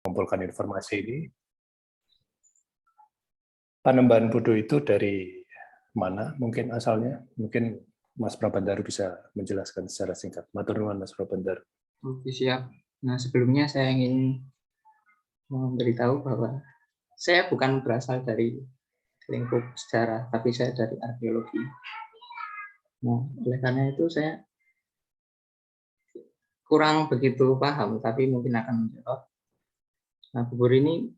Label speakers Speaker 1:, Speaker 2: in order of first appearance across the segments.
Speaker 1: mengumpulkan informasi ini. Panembahan Budo itu dari mana mungkin asalnya? Mungkin Mas Prabandar bisa menjelaskan secara singkat. Matur nuwun Mas Prabandar.
Speaker 2: Oke, siap. Nah, sebelumnya saya ingin memberitahu bahwa saya bukan berasal dari lingkup sejarah, tapi saya dari arkeologi. Nah, oleh karena itu saya kurang begitu paham, tapi mungkin akan menjawab. Nah, bubur ini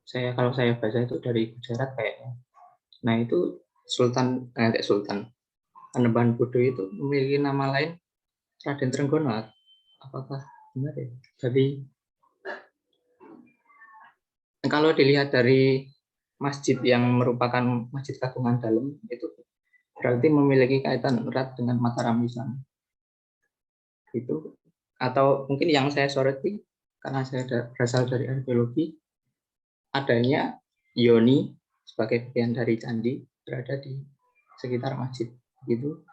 Speaker 2: kalau saya baca itu dari Gujarat kayaknya. Nah, itu Sultan Panembahan Budo itu memiliki nama lain Raden Trenggono. Apakah benar ya? Jadi kalau dilihat dari masjid yang merupakan masjid kagungan dalam itu berarti memiliki kaitan erat dengan Mataram Islam. Itu atau mungkin yang saya soroti karena saya berasal dari arkeologi, adanya yoni sebagai bagian dari candi berada di sekitar masjid gitu,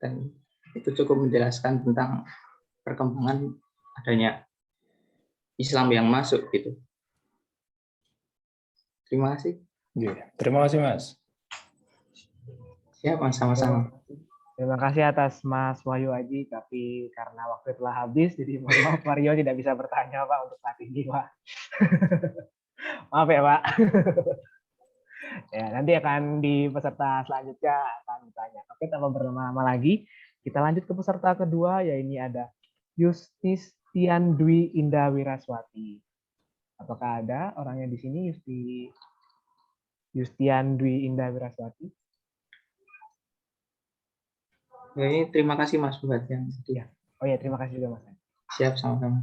Speaker 2: dan itu cukup menjelaskan tentang perkembangan adanya Islam yang masuk gitu. Terima kasih.
Speaker 1: Terima kasih Mas.
Speaker 2: Siap Mas, sama-sama.
Speaker 3: Terima kasih atas Mas Wahyu Aji, tapi karena waktu telah habis, jadi mohon maaf Mario tidak bisa bertanya Pak untuk saat ini Pak. Maaf ya Pak. Ya, nanti akan di peserta selanjutnya akan bertanya. Oke, tanpa berlama-lama lagi, kita lanjut ke peserta kedua, yaitu ada Yustistian Dwi Indah Wiraswati. Apakah ada orangnya di sini, Yustian Dwi Indah Wiraswati?
Speaker 2: Ya, ini terima kasih Mas buat yang
Speaker 3: ya. Oh ya, terima kasih juga Mas.
Speaker 2: Siap, sama-sama.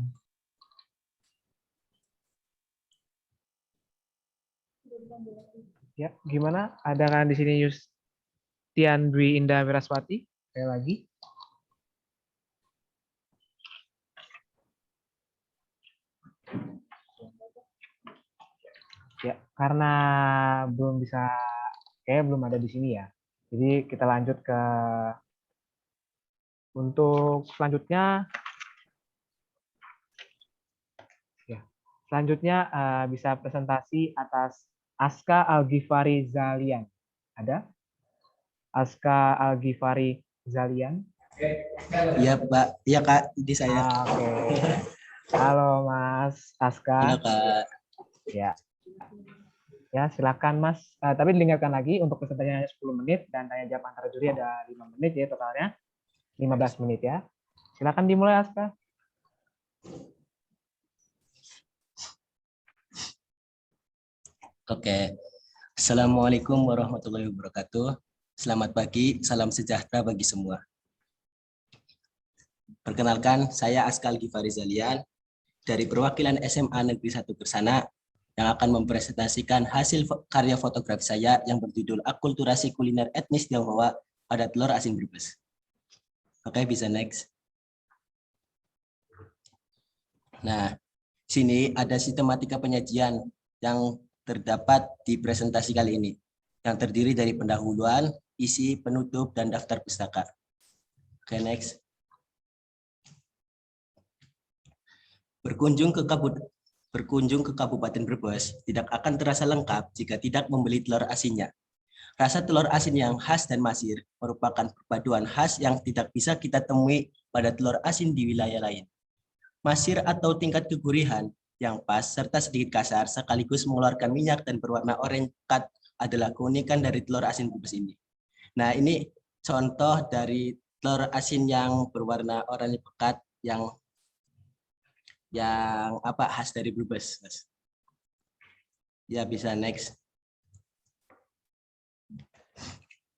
Speaker 3: Ya, gimana? Ada kan di sini Yustian Dwi Indah Wiraswati? Sekali lagi. Ya, karena belum bisa, belum ada di sini ya. Jadi kita lanjut ke untuk selanjutnya. Ya, selanjutnya bisa presentasi atas Aska Al-Ghifari Zalian. Ada? Aska Al-Ghifari Zalian?
Speaker 4: Iya Pak, iya Kak, ini saya.
Speaker 3: Oke. Halo Mas Aska.
Speaker 4: Halo Kak.
Speaker 3: Ya. Ya, silakan Mas. Tapi diingatkan lagi untuk presentasinya 10 menit dan tanya jawab antara juri ada 5 menit ya, totalnya 15 menit ya. Silakan dimulai Aska.
Speaker 4: Oke. Assalamualaikum warahmatullahi wabarakatuh. Selamat pagi, salam sejahtera bagi semua. Perkenalkan, saya Aska Al-Ghifari Zalian dari perwakilan SMA Negeri 1 Kersana yang akan mempresentasikan hasil karya fotografi saya yang berjudul Akulturasi Kuliner Etnis Tionghoa pada Telur Asin Brebes. Oke, bisa next. Nah, sini ada sistematika penyajian yang terdapat di presentasi kali ini, yang terdiri dari pendahuluan, isi, penutup, dan daftar pustaka. Oke, next. Berkunjung ke Kabupaten Brebes tidak akan terasa lengkap jika tidak membeli telur asinnya. Rasa telur asin yang khas dan masir merupakan perpaduan khas yang tidak bisa kita temui pada telur asin di wilayah lain. Masir atau tingkat kegurihan yang pas serta sedikit kasar sekaligus mengeluarkan minyak dan berwarna oranye pekat adalah keunikan dari telur asin Brebes ini. Nah, ini contoh dari telur asin yang berwarna oranye pekat yang khas dari Brebes. Ya, bisa next.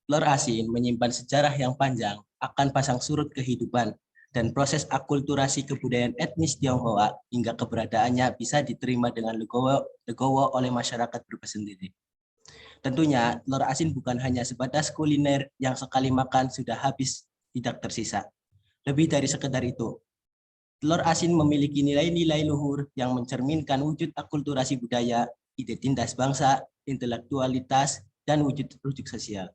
Speaker 4: Telur asin menyimpan sejarah yang panjang akan pasang surut kehidupan dan proses akulturasi kebudayaan etnis Tionghoa hingga keberadaannya bisa diterima dengan legowo oleh masyarakat Brebes sendiri. Tentunya telur asin bukan hanya sebatas kuliner yang sekali makan sudah habis tidak tersisa. Lebih dari sekedar itu, telur asin memiliki nilai-nilai luhur yang mencerminkan wujud akulturasi budaya, identitas bangsa, intelektualitas, dan wujud sosial.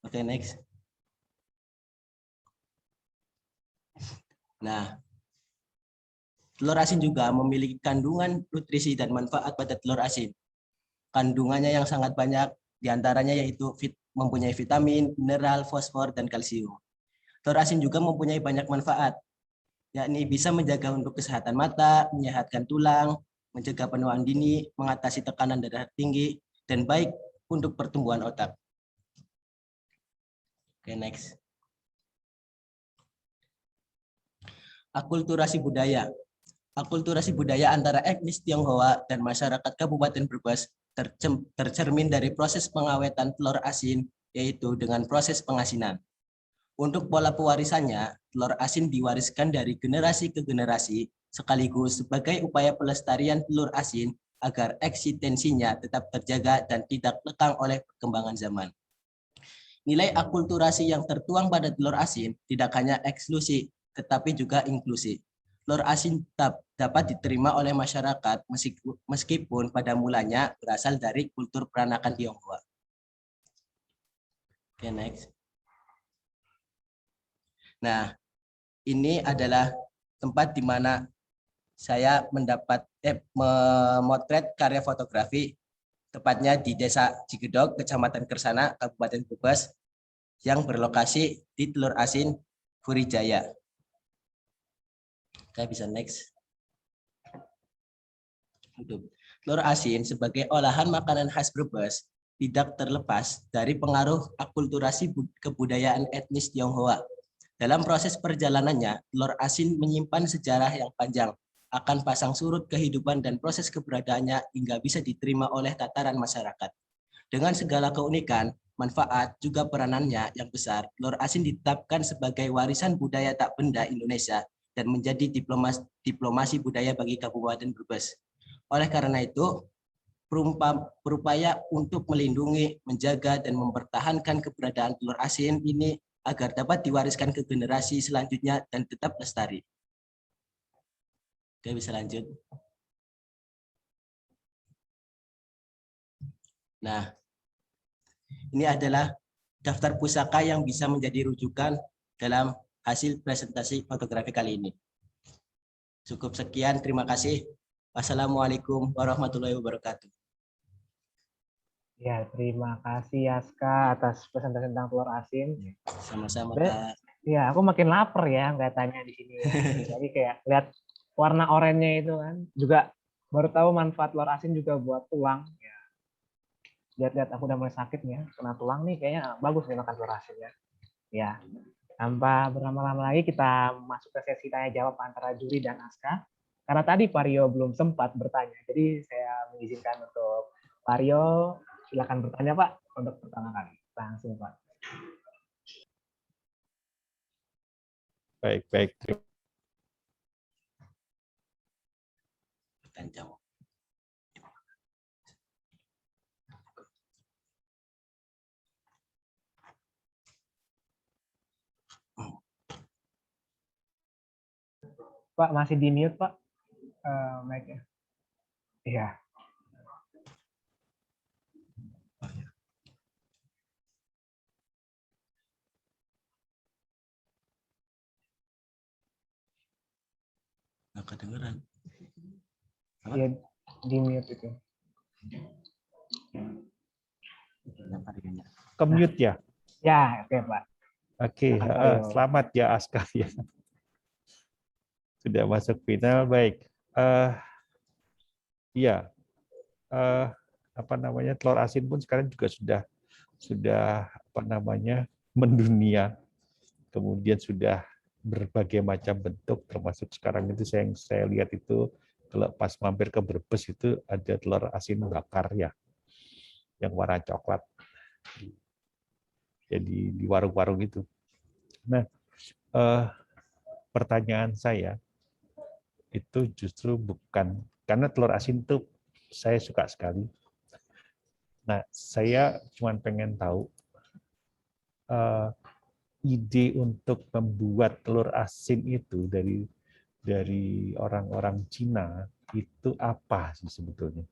Speaker 4: Oke, next. Nah, Telur asin juga memiliki kandungan nutrisi dan manfaat pada telur asin. Kandungannya yang sangat banyak, diantaranya yaitu mempunyai vitamin, mineral, fosfor, dan kalsium. Telur asin juga mempunyai banyak manfaat, yakni bisa menjaga untuk kesehatan mata, menyehatkan tulang, mencegah penuaan dini, mengatasi tekanan darah tinggi, dan baik untuk pertumbuhan otak. Oke, next. Akulturasi budaya. Akulturasi budaya antara etnis Tionghoa dan masyarakat Kabupaten Brebes tercermin dari proses pengawetan telur asin, yaitu dengan proses pengasinan. Untuk pola pewarisannya, telur asin diwariskan dari generasi ke generasi, sekaligus sebagai upaya pelestarian telur asin agar eksistensinya tetap terjaga dan tidak lekang oleh perkembangan zaman. Nilai akulturasi yang tertuang pada telur asin tidak hanya eksklusif, tetapi juga inklusif. Telur asin dapat diterima oleh masyarakat meskipun pada mulanya berasal dari kultur peranakan Tionghoa. Oke, next. Nah, ini adalah tempat di mana saya memotret karya fotografi, tepatnya di Desa Cigedog, Kecamatan Kersana, Kabupaten Brebes, yang berlokasi di Telur Asin Furijaya. Oke, bisa next. Telur asin sebagai olahan makanan khas Brebes tidak terlepas dari pengaruh akulturasi kebudayaan etnis Tionghoa. Dalam proses perjalanannya, telur asin menyimpan sejarah yang panjang, akan pasang surut kehidupan dan proses keberadaannya hingga bisa diterima oleh tataran masyarakat. Dengan segala keunikan, manfaat, juga peranannya yang besar, telur asin ditetapkan sebagai warisan budaya tak benda Indonesia dan menjadi diplomasi budaya bagi Kabupaten Brebes. Oleh karena itu, berupaya untuk melindungi, menjaga, dan mempertahankan keberadaan telur asin ini agar dapat diwariskan ke generasi selanjutnya dan tetap lestari. Oke, bisa lanjut. Nah, ini adalah daftar pusaka yang bisa menjadi rujukan dalam hasil presentasi fotografi kali ini. Cukup sekian, terima kasih. Wassalamualaikum warahmatullahi wabarakatuh.
Speaker 3: Ya, terima kasih Aska atas presentasi tentang telur asin.
Speaker 4: Sama-sama, Kak.
Speaker 3: Ya, aku makin lapar ya nggak tanya di sini. Jadi kayak lihat warna oranye itu kan, juga baru tahu manfaat telur asin juga buat tulang. Ya. Lihat-lihat aku udah mulai sakit ya, kena tulang nih, kayaknya bagus nih makan telur asin ya. Ya, tanpa berlama-lama lagi kita masuk ke sesi tanya jawab antara juri dan Aska. Karena tadi Vario belum sempat bertanya, jadi saya mengizinkan untuk Vario. Silakan bertanya, Pak, untuk pertama kali. Langsung, Pak.
Speaker 1: Baik.
Speaker 4: Dan jawab.
Speaker 3: Pak, masih di mute, Pak. Mic-nya. Iya.
Speaker 4: Nggak kedengeran.
Speaker 3: Iya, di mute itu.
Speaker 1: Ke-mute ya?
Speaker 3: Ya, oke, Pak.
Speaker 1: Oke, selamat ya Aska ya. Sudah masuk final, baik. Iya, telur asin pun sekarang juga sudah mendunia. Kemudian sudah berbagai macam bentuk, termasuk sekarang itu saya lihat itu kalau pas mampir ke Brebes itu ada telur asin bakar ya, yang warna coklat. Jadi di warung-warung itu. Nah, pertanyaan saya itu justru bukan karena telur asin itu saya suka sekali. Nah, saya cuma pengen tahu ide untuk membuat telur asin itu dari orang-orang Cina itu apa sih sebetulnya?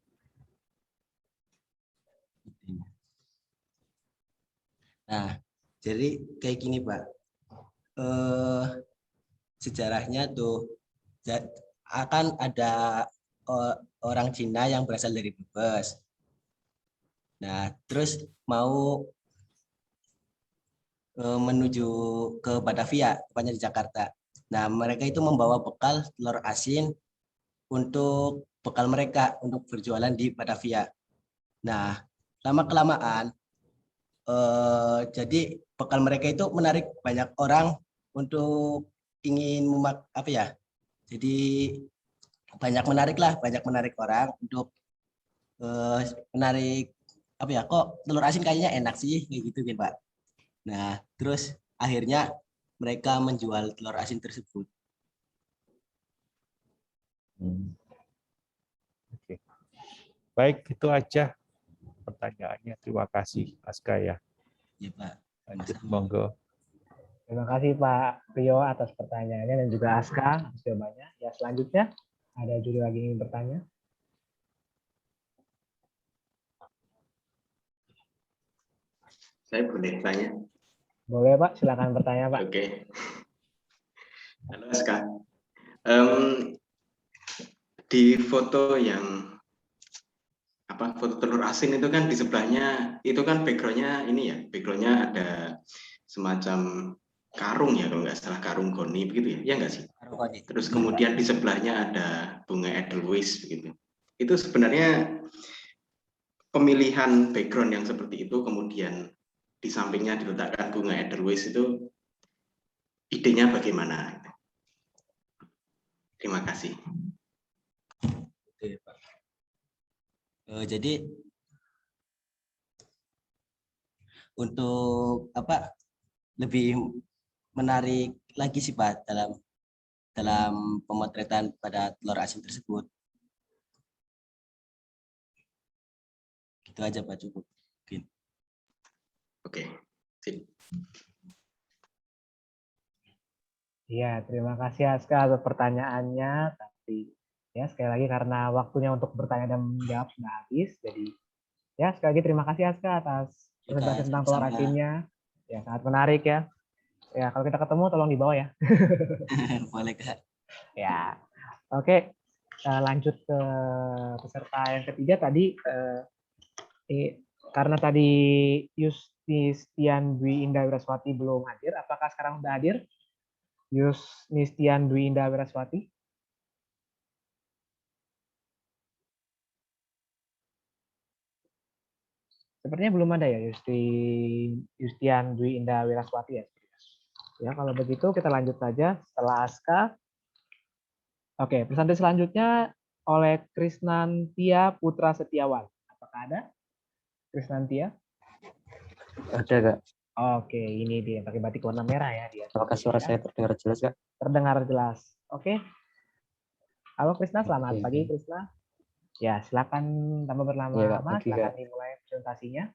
Speaker 4: Nah, jadi kayak gini, Pak. Sejarahnya tuh akan ada orang Cina yang berasal dari Brebes. Nah, terus mau menuju ke Batavia, tepatnya di Jakarta. Nah, mereka itu membawa bekal telur asin untuk bekal mereka untuk berjualan di Batavia. Nah, lama-kelamaan jadi bekal mereka itu menarik banyak orang untuk ingin apa ya? Jadi banyak menarik orang untuk menarik apa ya? Kok telur asin kayaknya enak sih kayak gitu kan, Pak. Nah, terus akhirnya mereka menjual telur asin tersebut.
Speaker 1: Oke. Baik, itu aja pertanyaannya. Terima kasih, Aska ya.
Speaker 4: Ya, Pak.
Speaker 1: Lanjut, monggo.
Speaker 3: Terima kasih Pak Rio atas pertanyaannya dan juga Aska atas jawabannya. Ya, selanjutnya ada juri lagi yang ingin bertanya.
Speaker 5: Saya boleh tanya?
Speaker 3: Boleh Pak, silakan bertanya Pak.
Speaker 5: Oke. Halo Aska. Di foto yang foto telur asin itu kan di sebelahnya itu kan backgroundnya ini ya, backgroundnya ada semacam karung ya kalau nggak salah, karung goni begitu ya, ya nggak sih? Terus kemudian di sebelahnya ada bunga edelweiss begitu. Itu sebenarnya pemilihan background yang seperti itu, kemudian di sampingnya diletakkan bunga edelweiss, itu idenya bagaimana? Terima kasih.
Speaker 4: Oke, Pak. Jadi untuk apa lebih menarik lagi sih Pak dalam pemotretan pada telur asin tersebut. Gitu aja Pak, cukup.
Speaker 5: Oke.
Speaker 3: Iya, terima kasih Aska atas pertanyaannya. Tapi ya sekali lagi karena waktunya untuk bertanya dan menjawab sudah habis, jadi ya sekali lagi terima kasih Aska atas presentasi tentang telur asinnya. Ya sangat menarik ya. Ya kalau kita ketemu tolong dibawa ya.
Speaker 4: Boleh Kak.
Speaker 3: Ya, oke. Lanjut ke peserta yang ketiga tadi. Karena tadi Yustian Dwi Indah Wiraswati belum hadir, apakah sekarang sudah hadir? Yustian Dwi Indah Wiraswati. Sepertinya belum ada ya Yustian Dwi Indah Wiraswati ya. Ya, kalau begitu kita lanjut saja setelah Aska. Oke, presentasi selanjutnya oleh Krisnantia Putra Setiawan. Apakah ada? Krisnantia?
Speaker 6: Ada Kak.
Speaker 3: Oke, ini dia pakai batik warna merah ya dia.
Speaker 6: Apakah suara saya terdengar jelas Kak?
Speaker 3: Terdengar jelas. Oke. Halo Krisna, selamat pagi Krisna. Ya, silakan tanpa berlama-lama, silakan dimulai presentasinya.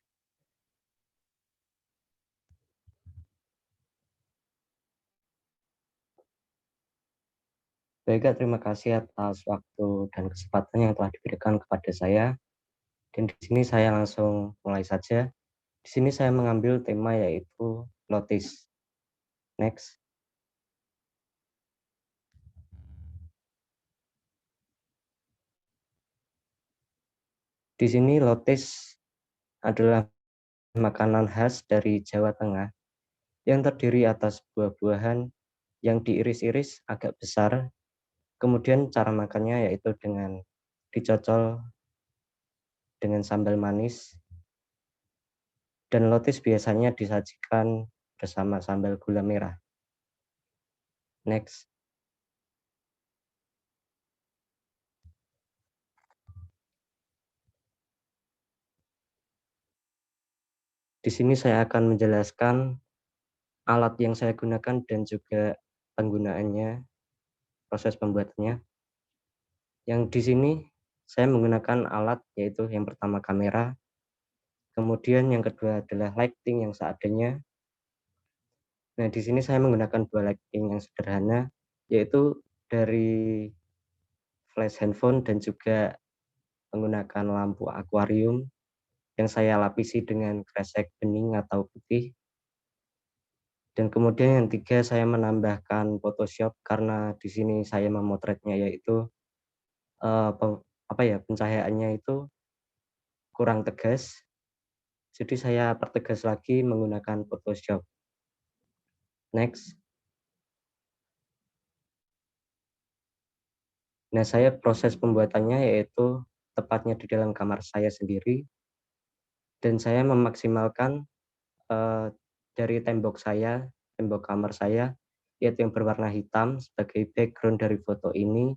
Speaker 6: Baik Kak, terima kasih atas waktu dan kesempatan yang telah diberikan kepada saya. Dan di sini saya langsung mulai saja. Di sini saya mengambil tema yaitu lotis. Next. Di sini lotis adalah makanan khas dari Jawa Tengah yang terdiri atas buah-buahan yang diiris-iris agak besar. Kemudian cara makannya yaitu dengan dicocol dengan sambal manis. Dan lotis biasanya disajikan bersama sambal gula merah. Next. Di sini saya akan menjelaskan alat yang saya gunakan dan juga penggunaannya, proses pembuatannya. Yang di sini saya menggunakan alat yaitu yang pertama kamera, kemudian yang kedua adalah lighting yang seadanya. Nah, di sini saya menggunakan dua lighting yang sederhana, yaitu dari flash handphone dan juga menggunakan lampu akuarium yang saya lapisi dengan kresek bening atau putih. Dan kemudian yang tiga, saya menambahkan Photoshop karena di sini saya memotretnya yaitu pencahayaannya itu kurang tegas. Jadi saya pertegas lagi menggunakan Photoshop. Next. Nah, saya proses pembuatannya yaitu tepatnya di dalam kamar saya sendiri, dan saya memaksimalkan dari tembok kamar saya, yaitu yang berwarna hitam sebagai background dari foto ini.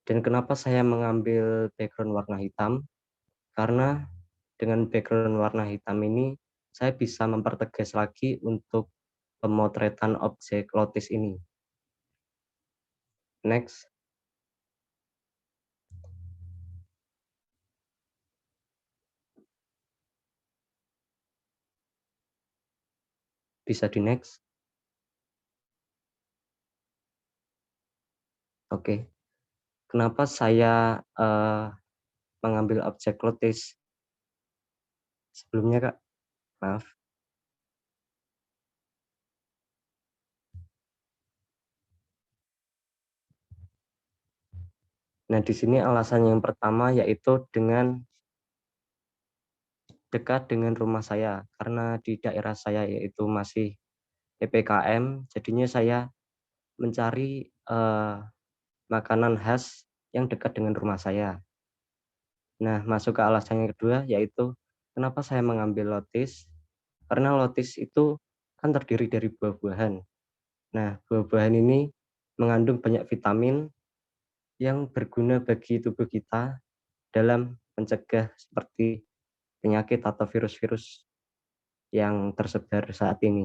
Speaker 6: Dan kenapa saya mengambil background warna hitam? Karena dengan background warna hitam ini, saya bisa mempertegas lagi untuk pemotretan objek lotus ini. Next. Bisa di next. Oke. Kenapa saya mengambil objek lotus sebelumnya, Kak? Maaf. Nah, di sini alasan yang pertama yaitu dekat dengan rumah saya, karena di daerah saya yaitu masih PPKM, jadinya saya mencari makanan khas yang dekat dengan rumah saya. Nah, masuk ke alasan yang kedua yaitu kenapa saya mengambil lotus, karena lotus itu kan terdiri dari buah-buahan. Nah, buah-buahan ini mengandung banyak vitamin yang berguna bagi tubuh kita dalam mencegah seperti penyakit atau virus-virus yang tersebar saat ini.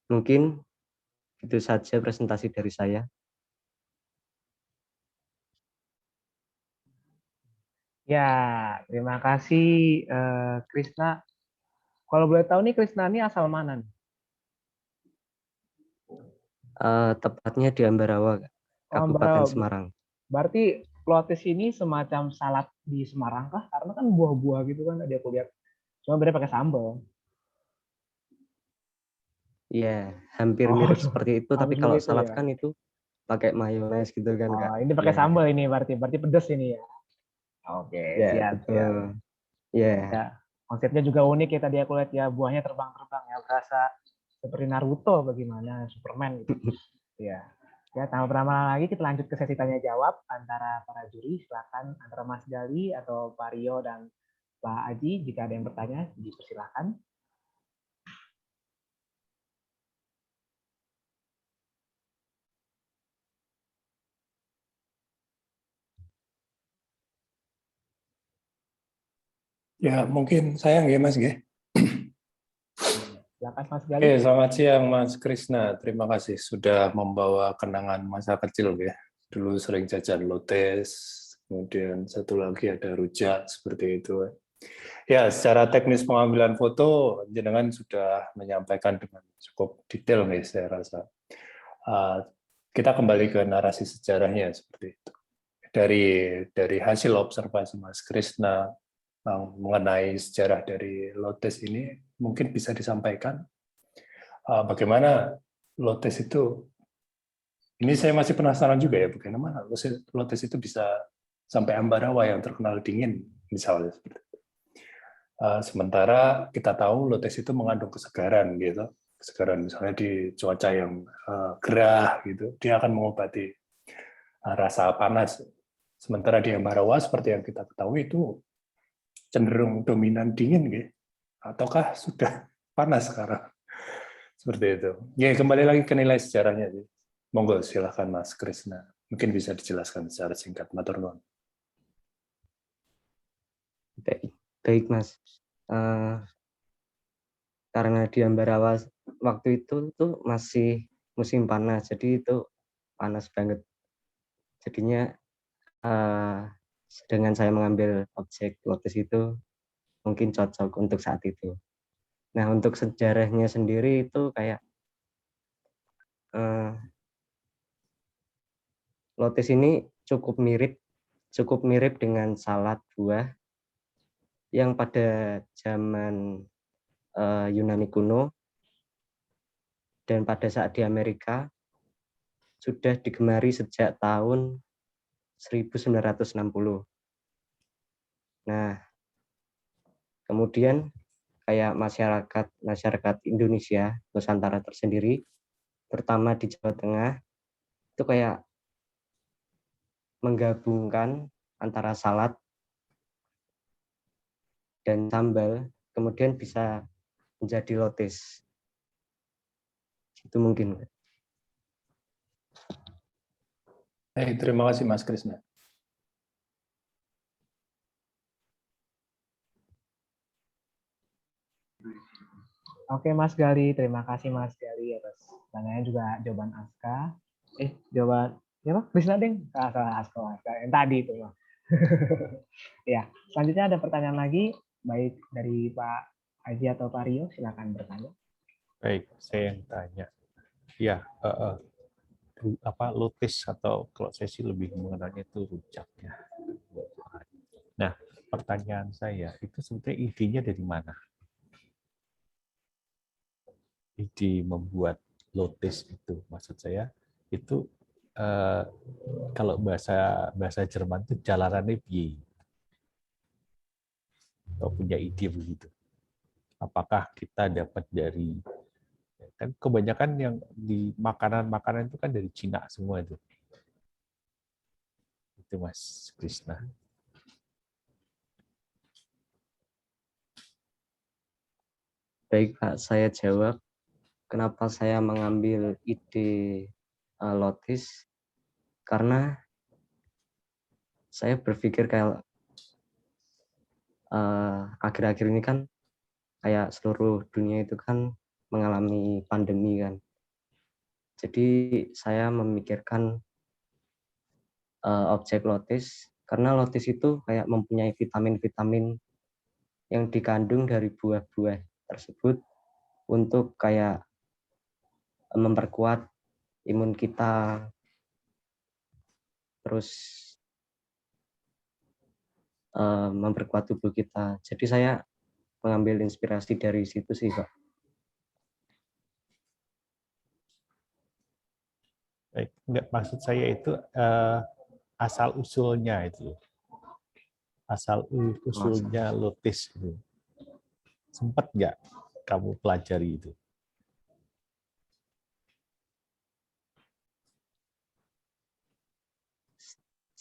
Speaker 6: Mungkin itu saja presentasi dari saya.
Speaker 3: Ya, terima kasih Krisna. Kalau boleh tahu nih Krisna ini asal mana nih?
Speaker 6: Tepatnya di Ambarawa, Kabupaten
Speaker 3: Ambarawa.
Speaker 6: Semarang.
Speaker 3: Berarti lotus ini semacam salad di Semarang kah? Karena kan buah-buah gitu kan tadi aku lihat. Cuma beda pakai sambal.
Speaker 6: Iya, hampir mirip seperti itu, tapi kalau salad
Speaker 3: ya.
Speaker 6: kan itu pakai mayones gitu kan, Kak.
Speaker 3: Ini pakai sambal ini berarti pedes ini ya. Oke,
Speaker 6: Ya,
Speaker 3: siap.
Speaker 6: betul. Ya.
Speaker 3: Ya, konsepnya juga unik ya tadi aku lihat ya, buahnya terbang-terbang ya, berasa seperti Naruto bagaimana Superman gitu. Ya. Ya, tanpa berlama lagi kita lanjut ke sesi tanya jawab antara para juri. Silakan antara Mas Gali atau Pak Rio dan Pak Aji, jika ada yang bertanya dipersilakan.
Speaker 7: Ya, mungkin sayang ya Mas G.
Speaker 3: Silakan Mas Gali.
Speaker 7: Selamat siang Mas Krisna. Terima kasih sudah membawa kenangan masa kecil ya. Dulu sering jajan lotes, kemudian satu lagi ada rujak seperti itu. Ya, secara teknis pengambilan foto jenengan sudah menyampaikan dengan cukup detail nih saya rasa. Kita kembali ke narasi sejarahnya seperti itu. Dari hasil observasi Mas Krisna mengenai sejarah dari lotes ini, mungkin bisa disampaikan bagaimana lotes itu, ini saya masih penasaran juga ya, bagaimana lotes itu bisa sampai Ambarawa yang terkenal dingin, misalnya. Sementara kita tahu lotes itu mengandung kesegaran, gitu. Kesegaran misalnya di cuaca yang gerah, gitu, dia akan mengobati rasa panas. Sementara di Ambarawa, seperti yang kita ketahui, itu cenderung dominan dingin, gitu. Ataukah sudah panas sekarang? Seperti itu. Ya, kembali lagi ke nilai sejarahnya. Monggo, silahkan Mas Krisna. Mungkin bisa dijelaskan secara singkat. Matur nuwun.
Speaker 6: Baik, Mas. Karena di Ambarawa waktu itu tuh masih musim panas, jadi itu panas banget. Jadinya dengan saya mengambil objek lotus itu mungkin cocok untuk saat itu. Nah, untuk sejarahnya sendiri itu kayak lotus ini cukup mirip dengan salad buah yang pada zaman Yunani kuno, dan pada saat di Amerika sudah digemari sejak tahun 1960. Nah, kemudian kayak masyarakat Indonesia, Nusantara tersendiri, terutama di Jawa Tengah, itu kayak menggabungkan antara salad dan sambal, kemudian bisa menjadi lotis. Itu mungkin.
Speaker 7: Terima kasih Mas Krisna.
Speaker 3: Oke Mas Gali, terima kasih Mas Gali atas pertanyaannya juga jawaban Aska. Jawaban ya Krisna ding, salah Aska yang tadi itu. Ya, selanjutnya ada pertanyaan lagi, baik dari Pak Haji atau Pak Rio, silakan bertanya.
Speaker 1: Baik, saya yang tanya. Ya, lotis atau kalau saya sih lebih mengenalnya itu rujak ya. Nah, pertanyaan saya itu sebenarnya idenya dari mana? Ide membuat lotis itu, maksud saya itu kalau bahasa Jerman itu jalarannya piye? Atau punya ide begitu? Apakah kita dapat dari, kan kebanyakan yang di makanan-makanan itu kan dari Cina semua itu. Itu Mas Krisna.
Speaker 6: Baik Pak, saya jawab. Kenapa saya mengambil ide lotis? Karena saya berpikir kayak akhir-akhir ini kan kayak seluruh dunia itu kan mengalami pandemi kan. Jadi saya memikirkan objek lotis karena lotis itu kayak mempunyai vitamin-vitamin yang dikandung dari buah-buah tersebut untuk kayak memperkuat imun kita, terus memperkuat tubuh kita. Jadi saya mengambil inspirasi dari situ sih, Pak.
Speaker 1: Baik, enggak, maksud saya itu asal usulnya itu. Asal usulnya lotis itu. Sempat nggak kamu pelajari itu?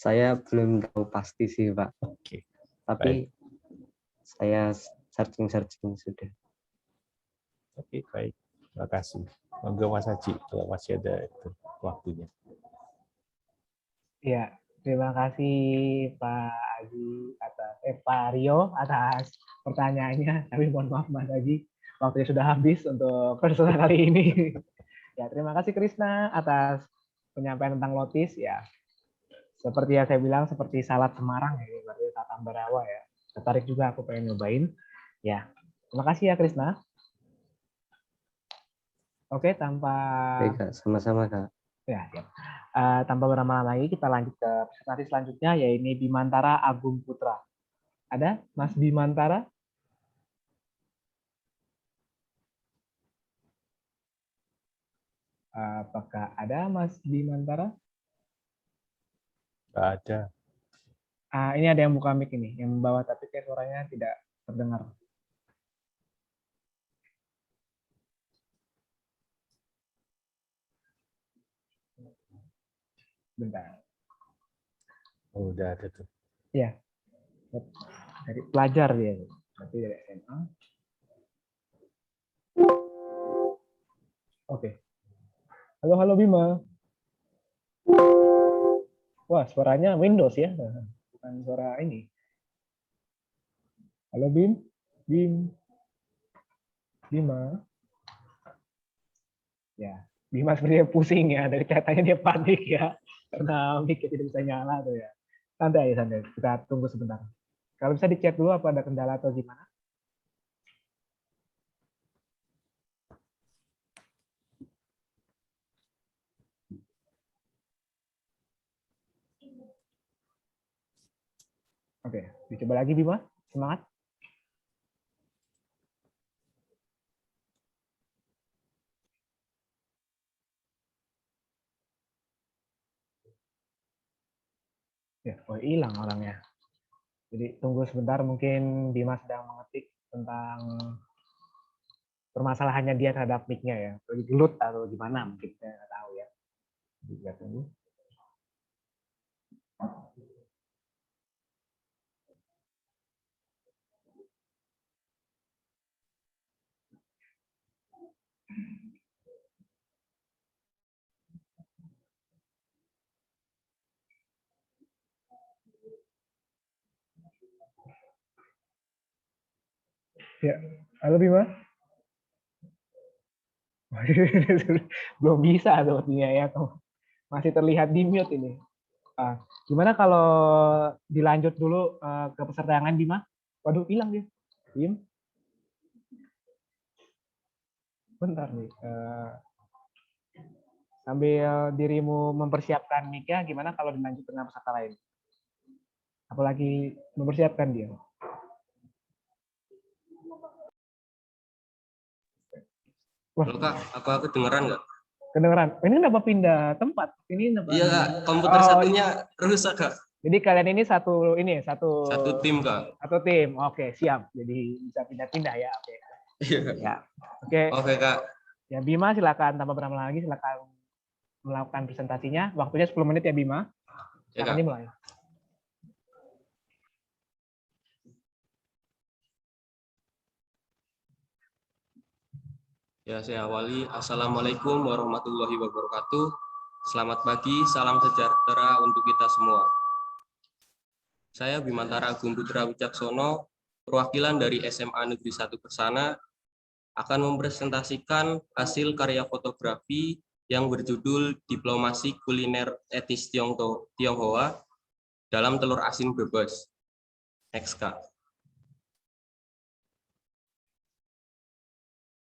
Speaker 6: Saya belum tahu pasti sih, Pak.
Speaker 1: Oke.
Speaker 6: Tapi saya searching sudah.
Speaker 1: Oke, baik. Terima kasih. Monggo Mas Haji, kalau masih ada itu waktunya.
Speaker 3: Ya, terima kasih Pak Haji Pak Rio atas pertanyaannya. Tapi mohon maaf Mas Haji, waktunya sudah habis untuk persona kali ini. Ya, terima kasih Krisna atas penyampaian tentang lotis ya. Seperti yang saya bilang, seperti salad Semarang ya, berarti tatam barawa ya. Tertarik juga aku pengen nyobain. Ya, terima kasih ya Krisna. Oke, tanpa
Speaker 6: Baik, Kak. Sama-sama, Kak.
Speaker 3: ya. Tanpa berlama-lama lagi, kita lanjut ke presentasi selanjutnya, yaitu Bimantara Agung Putra. Ada Mas Bimantara? Apakah ada Mas Bimantara?
Speaker 1: Nggak ada.
Speaker 3: Ini ada yang buka mic ini, yang membawa tapi kayak suaranya tidak terdengar. Bentar.
Speaker 1: Oh, udah ada tuh.
Speaker 3: Ya, dari pelajar dia, berarti dari SMA. Oke. Halo Bima. Wah, suaranya Windows ya, bukan suara ini. Halo Bim. Bima. Ya, Bima sepertinya pusing ya, dari katanya dia panik ya, karena mic tidak bisa nyala tuh ya. Santai. Kita tunggu sebentar. Kalau bisa dicek dulu apa ada kendala atau gimana? Oke, dicoba lagi Bima. Semangat. Ya, oh hilang orangnya. Jadi tunggu sebentar, mungkin Bima sedang mengetik tentang permasalahannya dia terhadap mic-nya ya. Lagi gelut atau gimana mungkin, saya nggak tahu ya. Jadi, kita tunggu. Ya, halo Bima. Belum bisa sepertinya ya, masih terlihat di mute ini. Gimana kalau dilanjut dulu ke peserta yang lain, Bima? Waduh, hilang dia. Diem. Bentar nih. Sambil dirimu mempersiapkan mic-nya, gimana kalau dilanjut dengan peserta lain? Apalagi mempersiapkan dia. Wah,
Speaker 8: Halo Kak, apa kedengeran nggak?
Speaker 3: kedengeran. Ini kenapa pindah tempat? Ini kenapa?
Speaker 8: Iya Kak, komputer satunya rusak Kak.
Speaker 3: Jadi kalian ini satu
Speaker 8: Satu tim Kak.
Speaker 3: Satu tim. Oke, siap. Jadi bisa pindah-pindah ya. Oke.
Speaker 8: Iya.
Speaker 3: Ya. Oke.
Speaker 8: Oke Kak.
Speaker 3: Ya Bima, silakan tanpa berlama lagi, silakan melakukan presentasinya. Waktunya 10 menit ya Bima.
Speaker 8: Ya,
Speaker 3: Silakan
Speaker 8: Kak.
Speaker 3: dimulai.
Speaker 8: Ya, saya awali. Assalamualaikum warahmatullahi wabarakatuh. Selamat pagi, salam sejahtera untuk kita semua. Saya Bimantara Agung Putra Wicaksono, perwakilan dari SMA Negeri 1 Kersana, akan mempresentasikan hasil karya fotografi yang berjudul Diplomasi Kuliner Etnis Tionghoa dalam Telur Asin Brebes. Next, Kak.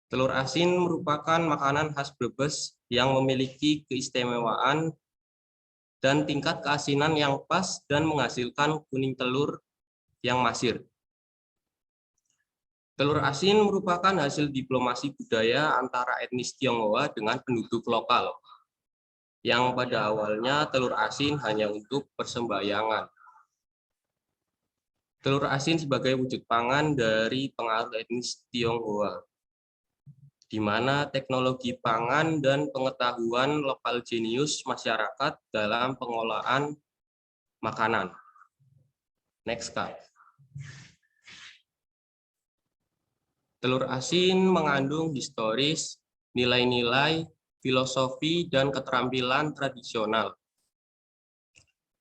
Speaker 8: Telur asin merupakan makanan khas Brebes yang memiliki keistimewaan dan tingkat keasinan yang pas dan menghasilkan kuning telur yang masir. Telur asin merupakan hasil diplomasi budaya antara etnis Tionghoa dengan penduduk lokal, yang pada awalnya telur asin hanya untuk persembahyangan. Telur asin sebagai wujud pangan dari pengaruh etnis Tionghoa, di mana teknologi pangan dan pengetahuan lokal jenius masyarakat dalam pengolahan makanan. Next, Kak. Telur asin mengandung historis, nilai-nilai, filosofi, dan keterampilan tradisional.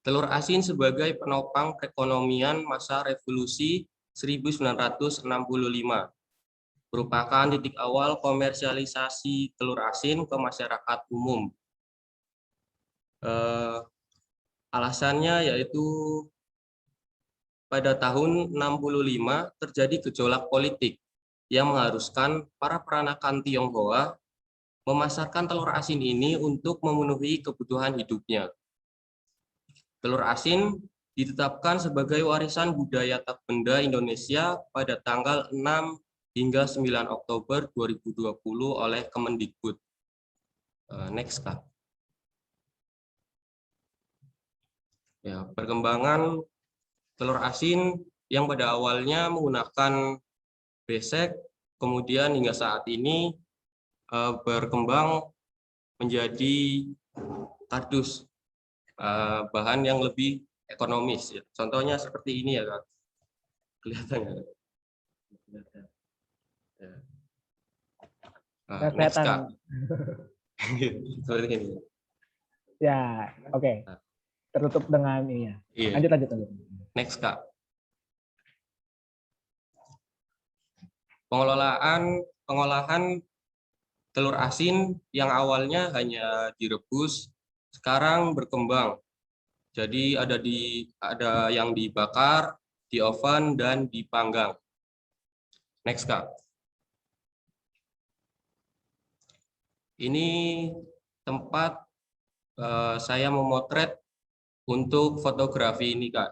Speaker 8: Telur asin sebagai penopang perekonomian masa revolusi 1965. Merupakan titik awal komersialisasi telur asin ke masyarakat umum. Alasannya yaitu pada tahun 65 terjadi gejolak politik yang mengharuskan para peranakan Tionghoa memasarkan telur asin ini untuk memenuhi kebutuhan hidupnya. Telur asin ditetapkan sebagai warisan budaya tak benda Indonesia pada tanggal 6 hingga 9 Oktober 2020 oleh Kemendikbud. Next, Kak. Ya, perkembangan telur asin yang pada awalnya menggunakan besek, kemudian hingga saat ini berkembang menjadi kardus, bahan yang lebih ekonomis. Ya. Contohnya seperti ini ya, Kak. Kelihatan ya? Next, Kak. Seperti ini.
Speaker 3: Ya, oke. Tertutup dengan ini ya.
Speaker 8: Iya.
Speaker 3: Lanjut.
Speaker 8: Next, Kak. Pengolahan telur asin yang awalnya hanya direbus, sekarang berkembang. Jadi ada yang dibakar, di oven, dan dipanggang. Next, Kak. Ini tempat saya memotret untuk fotografi ini, Kak.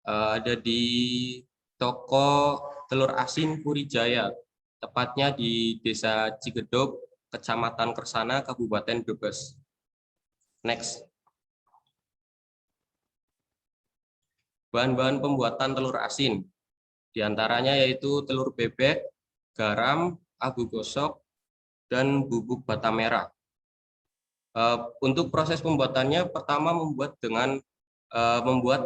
Speaker 8: Ada di toko telur asin Purijaya, tepatnya di Desa Cigedog, Kecamatan Kersana, Kabupaten Brebes. Next. Bahan-bahan pembuatan telur asin, diantaranya yaitu telur bebek, garam, abu gosok, dan bubuk bata merah. Untuk proses pembuatannya, pertama membuat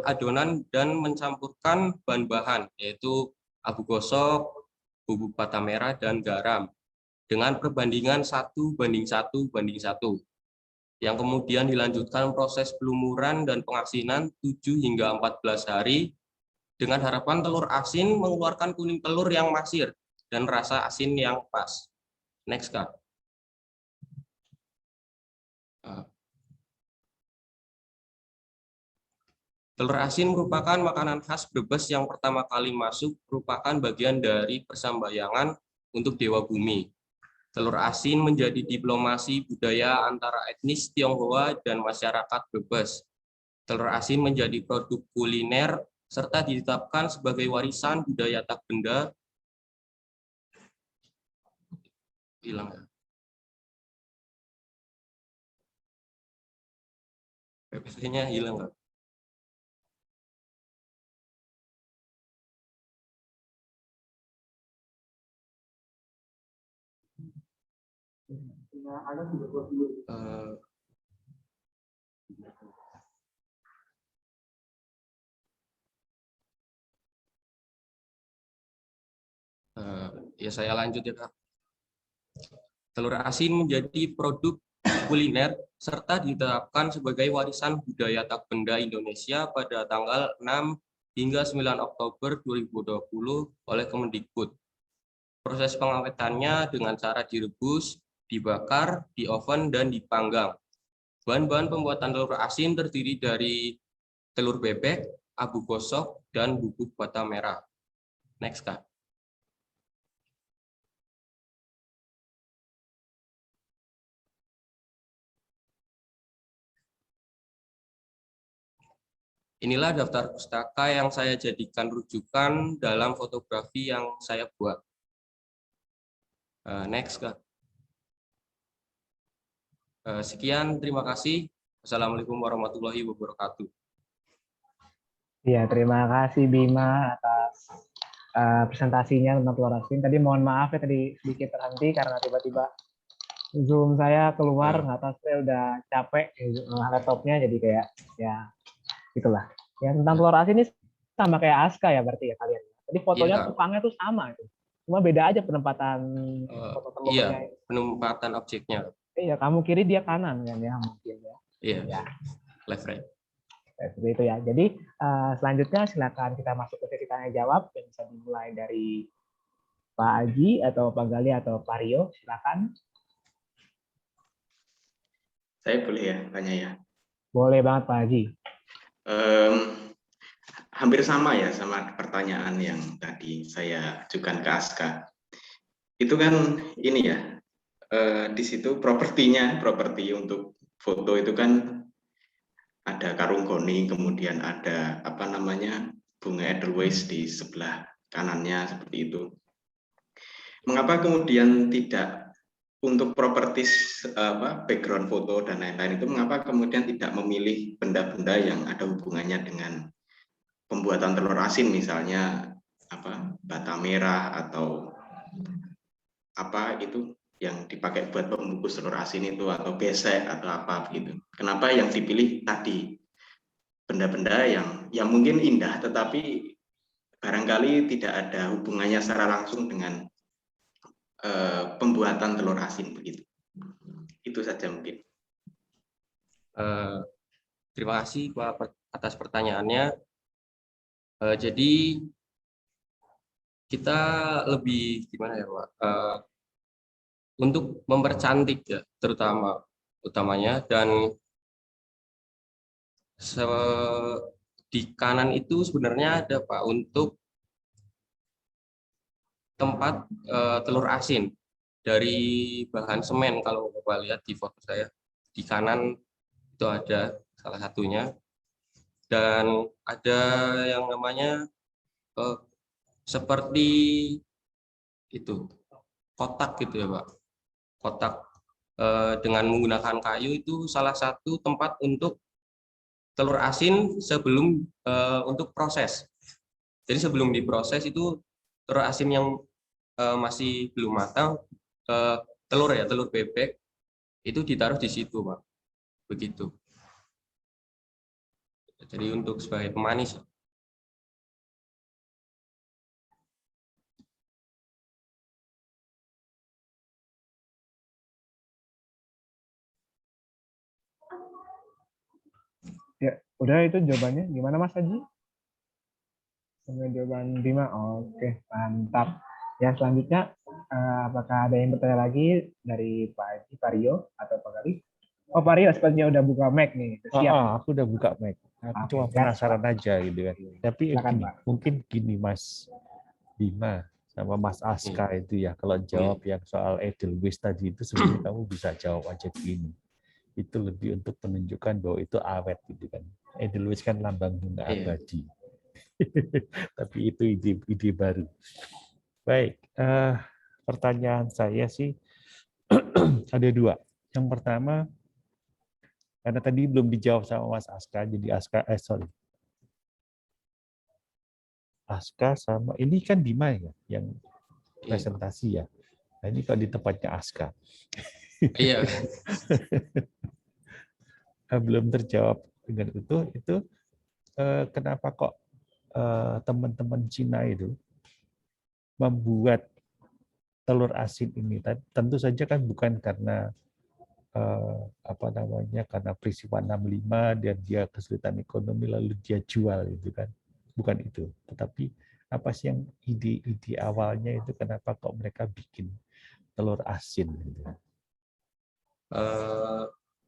Speaker 8: adonan dan mencampurkan bahan-bahan, yaitu abu gosok, bubuk bata merah, dan garam, dengan perbandingan 1:1:1, yang kemudian dilanjutkan proses pelumuran dan pengasinan 7 hingga 14 hari, dengan harapan telur asin mengeluarkan kuning telur yang masir dan rasa asin yang pas. Next, Kak. Telur asin merupakan makanan khas Brebes yang pertama kali masuk, merupakan bagian dari persembayangan untuk Dewa Bumi. Telur asin menjadi diplomasi budaya antara etnis Tionghoa dan masyarakat Brebes. Telur asin menjadi produk kuliner serta ditetapkan sebagai warisan budaya tak benda. Hilang ya? PPT-nya hilang nggak? Ya saya lanjut ya, Kak. Telur asin menjadi produk kuliner serta ditetapkan sebagai warisan budaya tak benda Indonesia pada tanggal 6 hingga 9 Oktober 2020 oleh Kemendikbud. Proses pengawetannya dengan cara direbus, dibakar, di oven, dan dipanggang. Bahan-bahan pembuatan telur asin terdiri dari telur bebek, abu gosok, dan bubuk bata merah. Next, Kak. Inilah daftar pustaka yang saya jadikan rujukan dalam fotografi yang saya buat. Next, Kak. Sekian, terima kasih. Assalamualaikum warahmatullahi wabarakatuh.
Speaker 3: Ya, terima kasih Bima atas presentasinya tentang telur asin. Tadi mohon maaf ya, tadi sedikit terhenti karena tiba-tiba Zoom saya keluar, nggak tahu, saya udah capek laptopnya, jadi kayak ya gitulah. Ya, tentang telur asin ini sama kayak Aska ya berarti ya kalian. Jadi fotonya
Speaker 8: Iya,
Speaker 3: tukangnya tuh sama itu. Cuma beda aja penempatan foto telurnya.
Speaker 8: Iya, penempatan objeknya.
Speaker 3: Iya, kamu kiri dia kanan kan ya mungkin ya.
Speaker 8: Iya,
Speaker 3: Ya.
Speaker 8: left right.
Speaker 3: Seperti itu ya. Jadi selanjutnya silakan kita masuk ke sesi tanya jawab yang bisa dimulai dari Pak Aji atau Pak Gali atau Pak Rio, silakan.
Speaker 5: Saya boleh ya tanya ya?
Speaker 3: Boleh banget Pak Haji.
Speaker 5: Hampir sama ya sama pertanyaan yang tadi saya ajukan ke Aska. Itu kan ini ya, di situ properti untuk foto itu kan ada karung goni, kemudian ada apa namanya bunga Edelweiss di sebelah kanannya seperti itu. Mengapa kemudian tidak untuk propertis background foto dan lain-lain itu, mengapa kemudian tidak memilih benda-benda yang ada hubungannya dengan pembuatan telur asin, misalnya apa bata merah atau apa itu yang dipakai buat pembungkus telur asin itu, atau besek atau apa begitu. Kenapa yang dipilih tadi benda-benda yang mungkin indah tetapi barangkali tidak ada hubungannya secara langsung dengan pembuatan telur asin begitu. Itu saja mungkin.
Speaker 8: Terima kasih Pak atas pertanyaannya. Jadi kita lebih gimana ya Pak? Untuk mempercantik ya, utamanya, dan di kanan itu sebenarnya ada Pak untuk tempat telur asin dari bahan semen. Kalau Bapak lihat di foto saya di kanan itu ada salah satunya, dan ada yang namanya seperti itu kotak gitu ya Pak, kotak dengan menggunakan kayu, itu salah satu tempat untuk telur asin sebelum untuk proses. Jadi sebelum diproses itu telur asin yang masih belum matang, telur bebek itu ditaruh di situ, Pak. Begitu. Jadi untuk sebagai pemanis.
Speaker 3: Ya, udah itu jawabannya. Gimana Mas Haji? Sama jawaban Bima. Oke, mantap. Ya, selanjutnya apakah ada yang bertanya lagi dari Pak Haji, Pak Rio, atau Pak Gali? Oh, Pak Rio sepertinya udah buka mic nih. Udah siap.
Speaker 1: Aku udah buka mic. Aku
Speaker 3: Oke,
Speaker 1: cuma
Speaker 3: gas,
Speaker 1: penasaran
Speaker 3: Pak.
Speaker 1: aja gitu kan. Tapi
Speaker 3: Silakan,
Speaker 1: gini,
Speaker 3: Pak.
Speaker 1: mungkin gini Mas Bima sama Mas Aska itu ya, kalau jawab yang soal Edelweiss tadi itu sebenarnya kamu bisa jawab aja gini. Itu lebih untuk menunjukkan bahwa itu awet gitu kan. Edelweiss kan lambang bunga abadi. Tapi itu ide baru. Baik, pertanyaan saya sih ada dua. Yang pertama, karena tadi belum dijawab sama Mas Aska, jadi Aska sama ini kan Bima ya yang presentasi ya. Nah ini kalau di tempatnya Aska.
Speaker 8: Iya.
Speaker 1: Belum terjawab dengan itu kenapa kok teman-teman Cina itu membuat telur asin ini? Tentu saja kan bukan karena karena peristiwa 65 dan dia kesulitan ekonomi lalu dia jual itu kan, bukan itu. Tetapi apa sih yang ide awalnya itu kenapa kok mereka bikin telur asin? Gitu?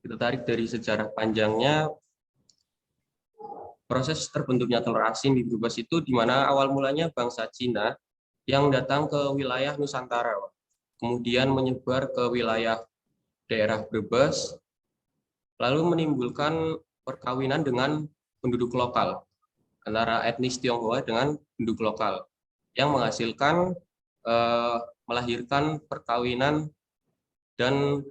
Speaker 8: Kita tarik dari sejarah panjangnya. Proses terbentuknya telur asin di Brebes itu di mana awal mulanya bangsa Cina yang datang ke wilayah Nusantara, kemudian menyebar ke wilayah daerah Brebes, lalu menimbulkan perkawinan dengan penduduk lokal, antara etnis Tionghoa dengan penduduk lokal, yang menghasilkan melahirkan perkawinan dan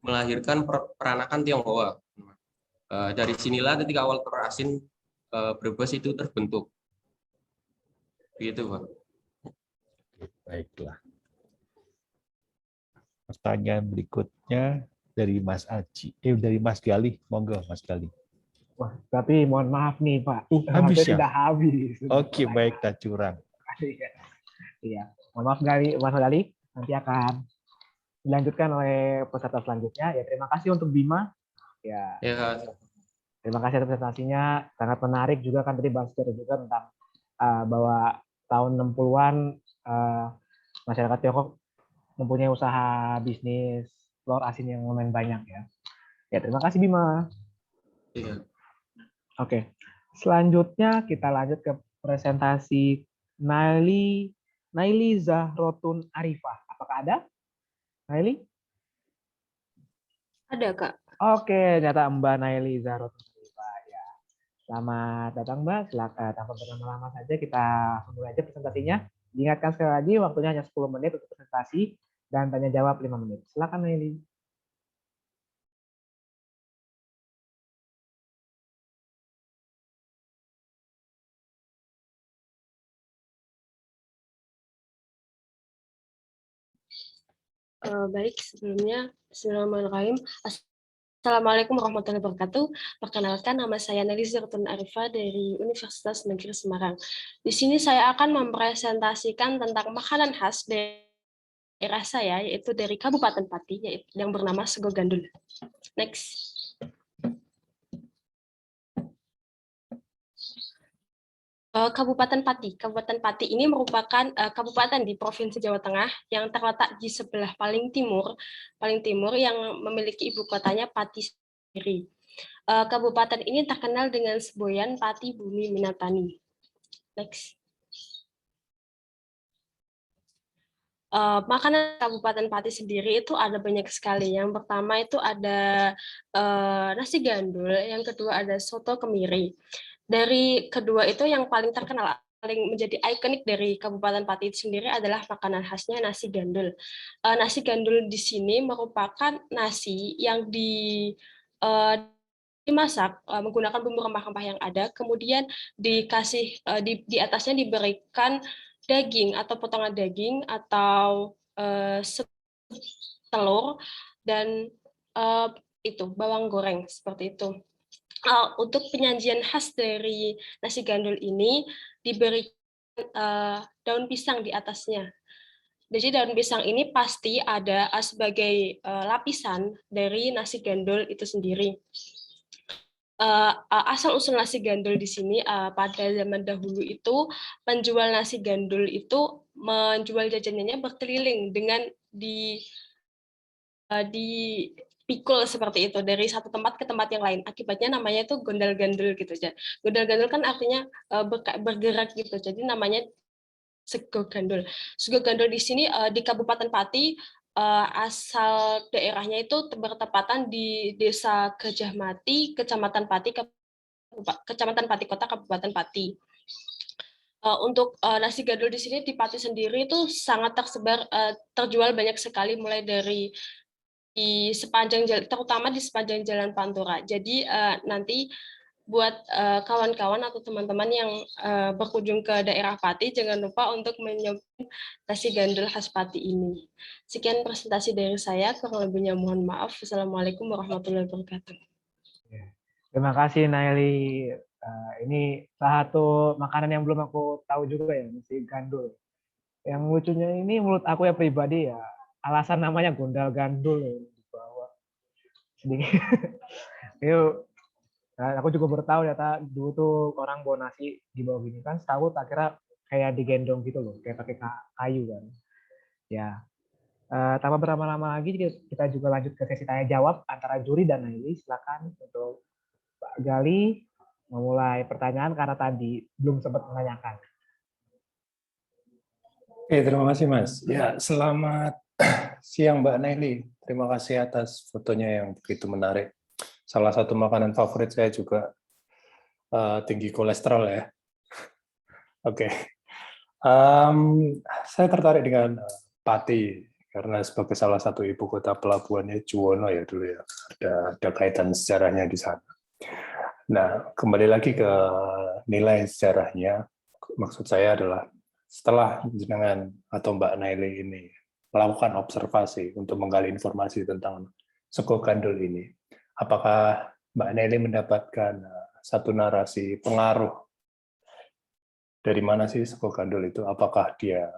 Speaker 8: melahirkan peranakan Tionghoa. Dari sinilah ketika awal telur asin Brebes itu terbentuk. Begitu, Pak.
Speaker 1: Baiklah. Pertanyaan berikutnya dari Mas Aji. Dari Mas Gali. Monggo, Mas Gali.
Speaker 3: Wah, tapi mohon maaf nih, Pak.
Speaker 1: Habis ya?
Speaker 3: Tidak habis.
Speaker 1: Oke, baik, tak curang.
Speaker 3: Iya. Mohon maaf, Mas Gali. Nanti akan dilanjutkan oleh peserta selanjutnya. Ya, terima kasih untuk Bima. Ya. Terima kasih atas presentasinya, sangat menarik juga kan tadi bahas juga tentang bahwa tahun 60-an masyarakat Tiongkok mempunyai usaha bisnis telur asin yang lumayan banyak ya. Ya, terima kasih Bima.
Speaker 8: Iya.
Speaker 3: Oke. Selanjutnya kita lanjut ke presentasi Naili Zahrotun Arifah. Apakah ada? Naili?
Speaker 9: Ada, Kak.
Speaker 3: Oke, ternyata Mbak Naili Zahrotun. Selamat datang Mbak, silakan tanpa berlama-lama saja kita mulai aja presentasinya. Diingatkan sekali lagi waktunya hanya 10 menit untuk presentasi dan tanya jawab 5 menit. Silakan Nelly.
Speaker 9: Baik, sebelumnya Bismillahirrahmanirrahim. Assalamualaikum warahmatullahi wabarakatuh. Perkenalkan, nama saya Nelly Zahrotun Arifah dari Universitas Negeri Semarang. Di sini saya akan mempresentasikan tentang makanan khas daerah saya, yaitu dari Kabupaten Pati, yang bernama Sego Gandul. Next. Kabupaten Pati ini merupakan kabupaten di Provinsi Jawa Tengah yang terletak di sebelah paling timur yang memiliki ibu kotanya Pati sendiri. Kabupaten ini terkenal dengan semboyan Pati Bumi Minatani. Next. Makanan Kabupaten Pati sendiri itu ada banyak sekali. Yang pertama itu ada nasi gandul, yang kedua ada soto kemiri. Dari kedua itu yang paling terkenal, paling menjadi ikonik dari Kabupaten Pati itu sendiri adalah makanan khasnya nasi gandul. Nasi gandul di sini merupakan nasi yang dimasak menggunakan bumbu rempah-rempah yang ada, kemudian dikasih di atasnya diberikan daging atau potongan daging atau telur dan itu bawang goreng seperti itu. Untuk penyajian khas dari nasi gandul ini diberikan daun pisang di atasnya. Jadi daun pisang ini pasti ada sebagai lapisan dari nasi gandul itu sendiri. Asal-usul nasi gandul di sini pada zaman dahulu itu penjual nasi gandul itu menjual jajanannya berkeliling dengan dipikul seperti itu dari satu tempat ke tempat yang lain. Akibatnya namanya itu gondal-gandul gitu aja. Gondal-gandul kan artinya bergerak gitu. Jadi namanya sego gandul. Sego gandul di sini di Kabupaten Pati, asal daerahnya itu bertepatan di Desa Gajah Mati, Kecamatan Pati Kota, Kabupaten Pati. Untuk nasi gandul di sini di Pati sendiri itu sangat terjual banyak sekali, mulai dari di sepanjang jalan, terutama di sepanjang Jalan Pantura. Jadi nanti buat kawan-kawan atau teman-teman yang berkunjung ke daerah Pati, jangan lupa untuk mencoba nasi gandul khas Pati ini. Sekian presentasi dari saya, kurang lebihnya mohon maaf. Wassalamualaikum warahmatullahi wabarakatuh.
Speaker 3: Terima kasih Naili. Ini salah satu makanan yang belum aku tahu juga ya, nasi gandul. Yang lucunya ini menurut aku ya pribadi ya, alasan namanya gondal gandul ya, di bawah. Sedikit. Yuk. Nah, aku juga baru tahu ternyata dulu tuh orang bawa nasi di bawah gini kan, setahu tak kira kayak digendong gitu loh, kayak pakai kayu kan. Ya, tanpa berlama-lama lagi kita juga lanjut ke sesi tanya jawab antara juri dan Naili. Silakan untuk Pak Gali memulai pertanyaan karena tadi belum sempat menanyakan.
Speaker 7: Oke, terima kasih Mas. Ya, selamat siang Mbak Naili. Terima kasih atas fotonya yang begitu menarik. Salah satu makanan favorit saya juga tinggi kolesterol ya. Oke. Saya tertarik dengan Pati karena sebagai salah satu ibu kota pelabuhannya Juwono ya dulu ya. Ada kaitan sejarahnya di sana. Nah, kembali lagi ke nilai sejarahnya. Maksud saya adalah setelah jenengan atau Mbak Naili ini melakukan observasi untuk menggali informasi tentang sego gandul ini, apakah Mbak Naili mendapatkan satu narasi pengaruh dari mana sih sego gandul itu? Apakah dia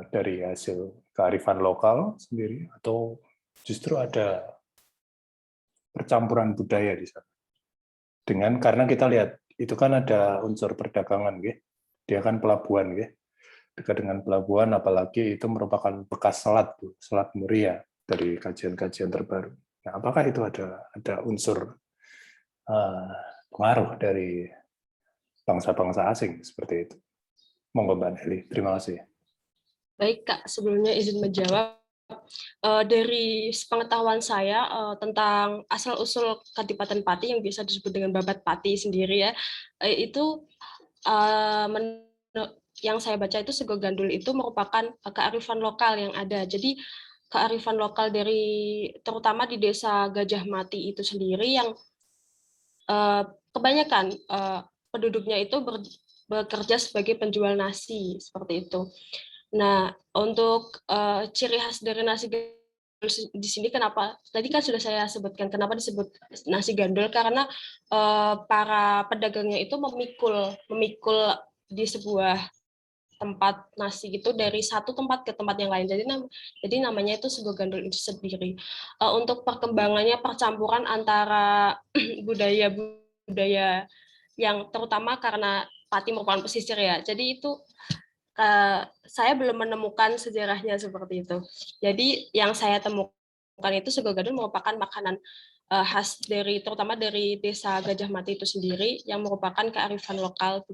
Speaker 7: dari hasil kearifan lokal sendiri atau justru ada percampuran budaya di sana? Karena kita lihat itu kan ada unsur perdagangan, dia kan pelabuhan, dekat dengan pelabuhan, apalagi itu merupakan bekas selat Muria dari kajian-kajian terbaru. Nah, apakah itu ada unsur pengaruh dari bangsa-bangsa asing seperti itu? Monggo Mbak Naili, terima kasih.
Speaker 9: Baik Kak, sebelumnya izin menjawab. Dari sepengetahuan saya tentang asal-usul Kadipaten Pati yang biasa disebut dengan Babat Pati sendiri ya, itu yang saya baca itu sego gandul itu merupakan kearifan lokal yang ada. Jadi kearifan lokal dari terutama di Desa Gajah Mati itu sendiri yang kebanyakan penduduknya itu bekerja sebagai penjual nasi seperti itu. Nah, untuk ciri khas dari nasi gandul di sini kenapa? Tadi kan sudah saya sebutkan kenapa disebut nasi gandul, karena para pedagangnya itu memikul di sebuah tempat nasi itu dari satu tempat ke tempat yang lain. Jadi namanya itu sego gandul itu sendiri. Untuk perkembangannya percampuran antara budaya yang terutama karena Pati merupakan pesisir ya. Jadi itu saya belum menemukan sejarahnya seperti itu. Jadi yang saya temukan itu sego gandul merupakan makanan khas terutama dari Desa Gajah Mati itu sendiri yang merupakan kearifan lokal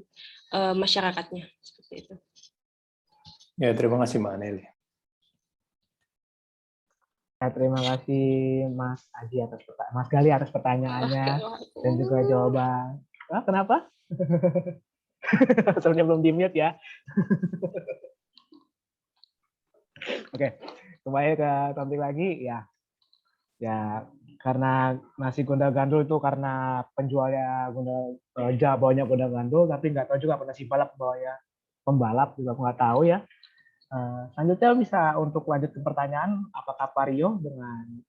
Speaker 9: masyarakatnya seperti itu.
Speaker 7: Ya, terima kasih Mbak Naili.
Speaker 3: Ya, terima kasih Mas Adi Mas Gali atas pertanyaannya dan juga jawaban. Kenapa? Sebenarnya belum di-mute ya. Oke, kembali ke topik lagi ya. Ya, karena nasi gondal-gandul itu karena penjualnya bawanya gondal-gandul, tapi nggak tahu juga nasi balap bawanya pembalap, juga aku nggak tahu ya. Selanjutnya bisa untuk lanjut ke pertanyaan, apakah Pak Rio dengan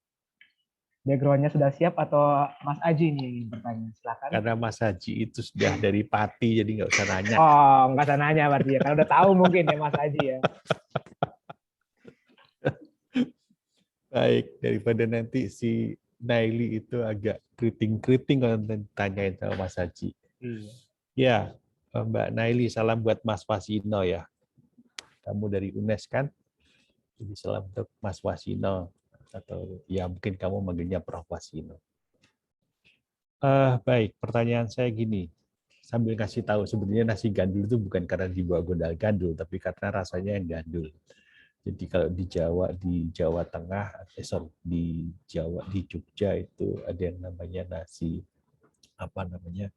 Speaker 3: background-nya sudah siap atau Mas Aji nih yang ingin bertanya? Silakan.
Speaker 1: Karena Mas Haji itu sudah dari Pati, jadi nggak usah nanya.
Speaker 3: Oh, nggak usah nanya berarti ya, karena udah tahu mungkin ya Mas Aji ya.
Speaker 1: Baik, daripada nanti si Naili itu agak keriting-keriting kalau tanyain sama Mas Haji. Ya, Mbak Naili, salam buat Mas Wasino ya. Kamu dari UNES kan? Jadi salam untuk Mas Wasino. Atau ya mungkin kamu manggilnya Prof. Wasino. Baik, pertanyaan saya gini. Sambil kasih tahu, sebenarnya nasi gandul itu bukan karena dibawa gondal-gandul, tapi karena rasanya yang gandul. Jadi kalau di Jawa Tengah, di Jogja itu ada yang namanya nasi yang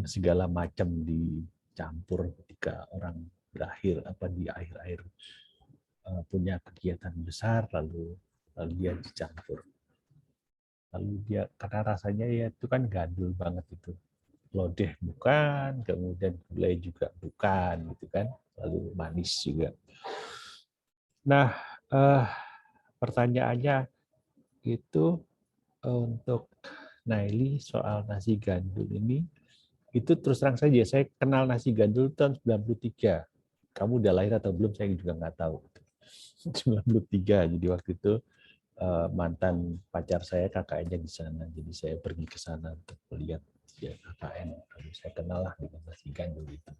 Speaker 1: segala macam dicampur ketika orang berakhir di akhir-akhir punya kegiatan besar, lalu dia dicampur. Lalu dia karena rasanya ya itu kan gandul banget itu. Lodeh bukan, kemudian gulai juga bukan gitu kan, lalu manis juga. Nah, pertanyaannya itu untuk Naili soal nasi gandul ini, itu terus terang saja, saya kenal nasi gandul tahun 93. Kamu udah lahir atau belum, saya juga nggak tahu. 93, jadi waktu itu mantan pacar saya KKN-nya di sana, jadi saya pergi ke sana untuk melihat ya, KKN. Lalu saya kenal lah dengan nasi gandul itu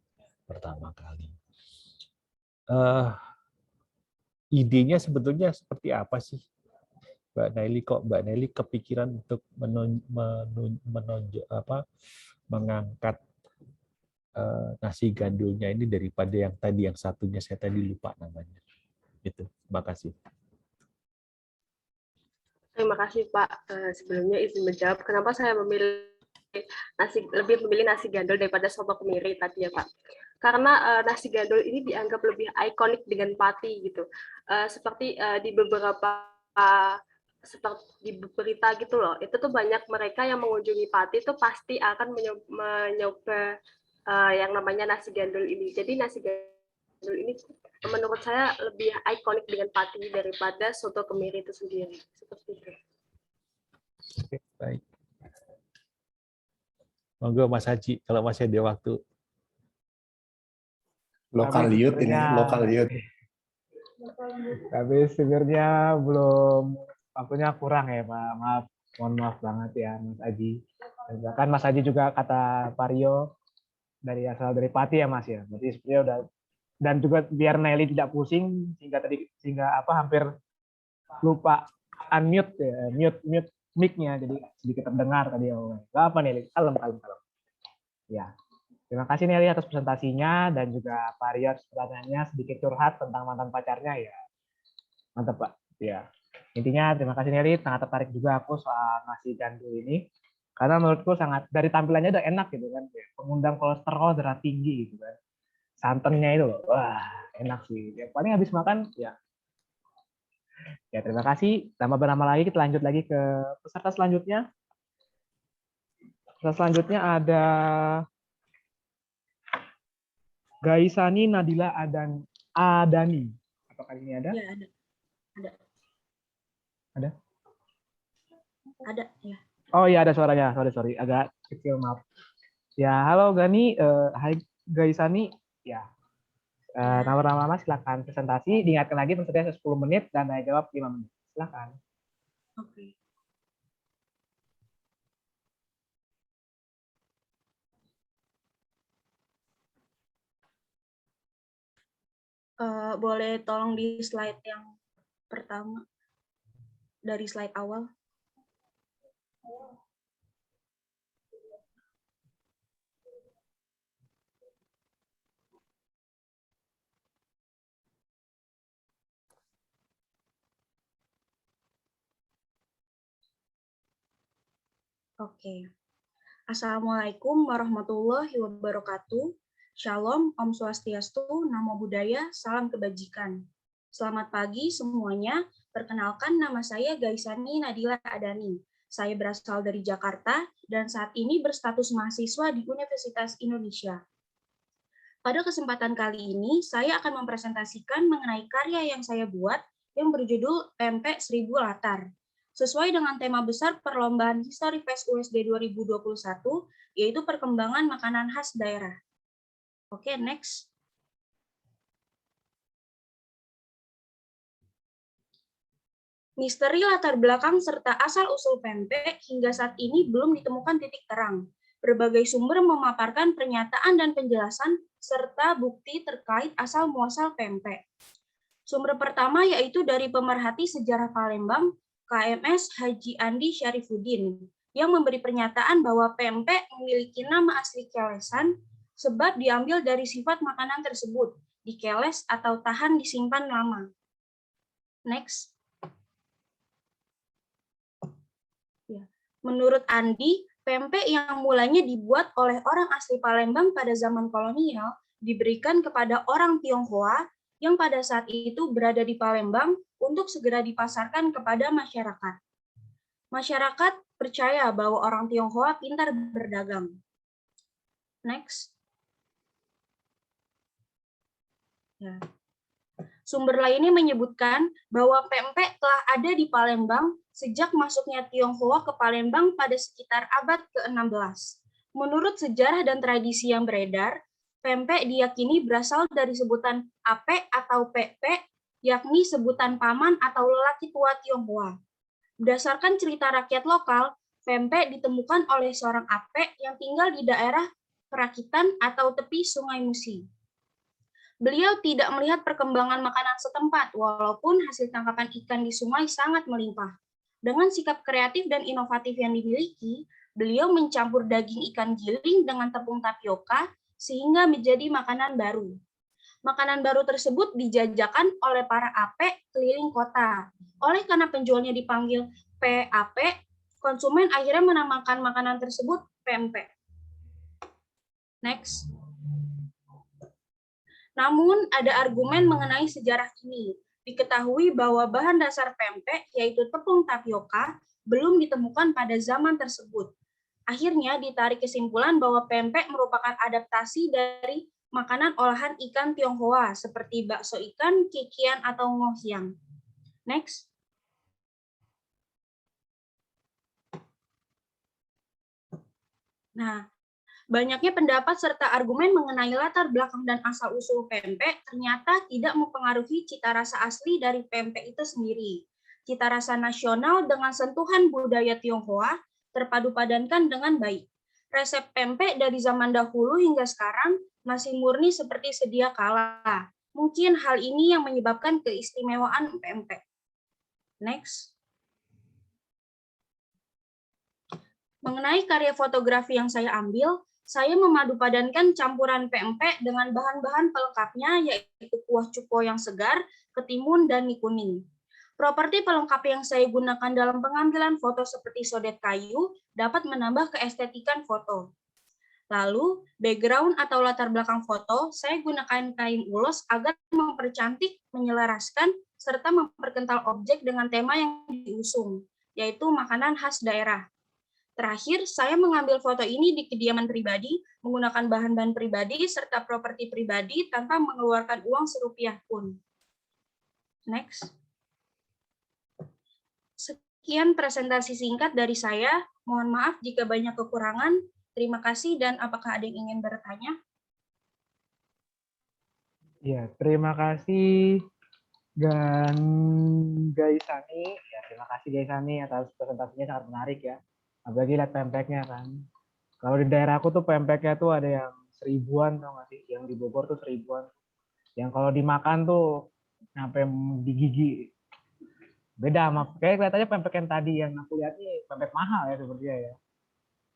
Speaker 1: pertama kali. Idenya sebetulnya seperti apa sih, Mbak Naili? Kok Mbak Naili kepikiran untuk mengangkat nasi gandulnya ini daripada yang tadi, yang satunya saya tadi lupa namanya. Itu. Terima kasih.
Speaker 9: Terima kasih Pak. Sebelumnya izin menjawab kenapa saya lebih memilih nasi gandul daripada soto kemiri tadi ya Pak. Karena nasi gandul ini dianggap lebih ikonik dengan Pati gitu. Seperti di beberapa seperti di berita gitu loh. Itu tuh banyak mereka yang mengunjungi Pati itu pasti akan mencoba yang namanya nasi gandul ini. Jadi nasi gandul ini menurut saya lebih ikonik dengan Pati daripada soto kemiri itu sendiri. Seperti itu.
Speaker 1: Oke, baik. Monggo Mas Haji, kalau masih ada waktu.
Speaker 7: Lokal youth ini, lokal youth.
Speaker 3: Tapi sebenarnya belum, waktunya kurang ya Pak. Maaf, mohon maaf banget ya Mas Aji. Kan Mas Aji juga kata Pak Rio dari Pati ya Mas ya. Berarti sebenarnya udah, dan juga biar Nelly tidak pusing sehingga hampir lupa unmute ya, mute mic-nya, jadi sedikit terdengar tadi. Enggak apa Nelly, kalem. Ya. Terima kasih Nelly atas presentasinya dan juga Pak Rio atas pertanyaannya, sedikit curhat tentang mantan pacarnya ya. Mantap Pak. Ya. Intinya terima kasih Nelly, sangat tertarik juga aku soal nasi gandul ini. Karena menurutku sangat, dari tampilannya udah enak gitu kan. Pengundang kolesterol darah tinggi gitu kan. Santannya itu loh, wah enak sih. Yang paling habis makan ya. Ya terima kasih. Tanpa berlama lagi kita lanjut lagi ke peserta selanjutnya. Peserta selanjutnya ada Gaisani Nadila Adani. Apakah ini ada?
Speaker 10: Ya, ada.
Speaker 3: Ada?
Speaker 10: Ada, ya.
Speaker 3: Oh iya ada suaranya. Sorry, agak kecil, maaf. Ya, halo Gani, hai Gaisani. Ya. Lama-lama silakan presentasi. Diingatkan lagi pesertanya 10 menit dan saya jawab 5 menit. Silakan.
Speaker 10: Oke. Boleh tolong di slide yang pertama, dari slide awal. Oke. Assalamualaikum warahmatullahi wabarakatuh. Shalom, Om Swastiastu, Namo Buddhaya, salam kebajikan. Selamat pagi semuanya. Perkenalkan nama saya Gaisani Nadila Adani. Saya berasal dari Jakarta dan saat ini berstatus mahasiswa di Universitas Indonesia. Pada kesempatan kali ini, saya akan mempresentasikan mengenai karya yang saya buat yang berjudul Pempek 1000 Latar. Sesuai dengan tema besar Perlombaan History Fest USD 2021, yaitu perkembangan makanan khas daerah. Oke, next. Misteri latar belakang serta asal-usul pempek hingga saat ini belum ditemukan titik terang. Berbagai sumber memaparkan pernyataan dan penjelasan serta bukti terkait asal-muasal pempek. Sumber pertama yaitu dari pemerhati sejarah Palembang, KMS Haji Andi Syarifuddin, yang memberi pernyataan bahwa pempek memiliki nama asli kelesan sebab diambil dari sifat makanan tersebut, dikeles atau tahan disimpan lama. Next. Menurut Andi, pempek yang mulanya dibuat oleh orang asli Palembang pada zaman kolonial diberikan kepada orang Tionghoa yang pada saat itu berada di Palembang untuk segera dipasarkan kepada masyarakat. Masyarakat percaya bahwa orang Tionghoa pintar berdagang. Next. Ya. Sumber lainnya menyebutkan bahwa pempek telah ada di Palembang sejak masuknya Tionghoa ke Palembang pada sekitar abad ke-16. Menurut sejarah dan tradisi yang beredar, pempek diyakini berasal dari sebutan ape atau pek-pek, yakni sebutan paman atau lelaki tua Tionghoa. Berdasarkan cerita rakyat lokal, pempek ditemukan oleh seorang ape yang tinggal di daerah perakitan atau tepi Sungai Musi. Beliau tidak melihat perkembangan makanan setempat, walaupun hasil tangkapan ikan di sungai sangat melimpah. Dengan sikap kreatif dan inovatif yang dimiliki, beliau mencampur daging ikan giling dengan tepung tapioka, sehingga menjadi makanan baru. Makanan baru tersebut dijajakan oleh para ape keliling kota. Oleh karena penjualnya dipanggil PAP, konsumen akhirnya menamakan makanan tersebut pempek. Next. Namun, ada argumen mengenai sejarah ini. Diketahui bahwa bahan dasar pempek, yaitu tepung tapioka, belum ditemukan pada zaman tersebut. Akhirnya ditarik kesimpulan bahwa pempek merupakan adaptasi dari makanan olahan ikan Tionghoa, seperti bakso ikan, kikian, atau ngoh hiang. Next. Nah, banyaknya pendapat serta argumen mengenai latar belakang dan asal-usul pempek ternyata tidak mempengaruhi cita rasa asli dari pempek itu sendiri. Cita rasa nasional dengan sentuhan budaya Tionghoa terpadu padankan dengan baik. Resep pempek dari zaman dahulu hingga sekarang masih murni seperti sedia kala. Mungkin hal ini yang menyebabkan keistimewaan pempek. Next. Mengenai karya fotografi yang saya ambil, saya memadupadankan campuran pempek dengan bahan-bahan pelengkapnya, yaitu kuah cuko yang segar, ketimun, dan mie kuning. Properti pelengkap yang saya gunakan dalam pengambilan foto seperti sodet kayu dapat menambah keestetikan foto. Lalu, background atau latar belakang foto, saya gunakan kain ulos agar mempercantik, menyelaraskan, serta memperkental objek dengan tema yang diusung, yaitu makanan khas daerah. Terakhir, saya mengambil foto ini di kediaman pribadi, menggunakan bahan-bahan pribadi serta properti pribadi tanpa mengeluarkan uang serupiah pun. Next. Sekian presentasi singkat dari saya. Mohon maaf jika banyak kekurangan. Terima kasih, dan apakah ada yang ingin bertanya?
Speaker 3: Ya, terima kasih Gaisani. Ya, terima kasih Gaisani atas presentasinya, sangat menarik ya. Apalagi lihat pempeknya kan. Kalau di daerahku tuh pempeknya tuh ada yang 1000-an, tau nggak sih? Yang di Bogor tuh 1000-an. Yang kalau dimakan tuh sampai di gigi. Beda sama, kayak kelihatannya pempek yang tadi yang aku lihat nih pempek mahal ya sepertinya ya.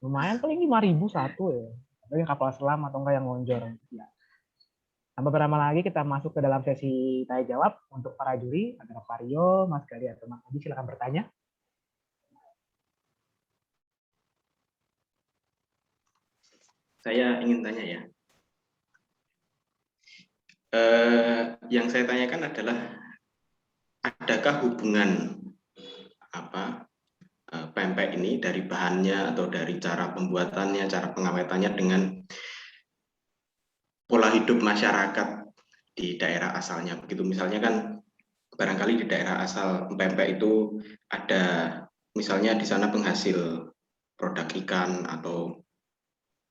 Speaker 3: Lumayan paling 5.000 satu ya. Tapi yang kapal selam atau enggak yang lonjor. Ya. Tanpa berlama lagi kita masuk ke dalam sesi tanya jawab untuk para juri. Ada Pak Rio, Mas Gali atau Mas Adi, silakan bertanya.
Speaker 5: Saya ingin tanya ya. Yang saya tanyakan adalah, adakah hubungan pempek ini, dari bahannya atau dari cara pembuatannya, cara pengawetannya dengan pola hidup masyarakat di daerah asalnya. Begitu misalnya kan barangkali di daerah asal pempek itu ada misalnya di sana penghasil produk ikan atau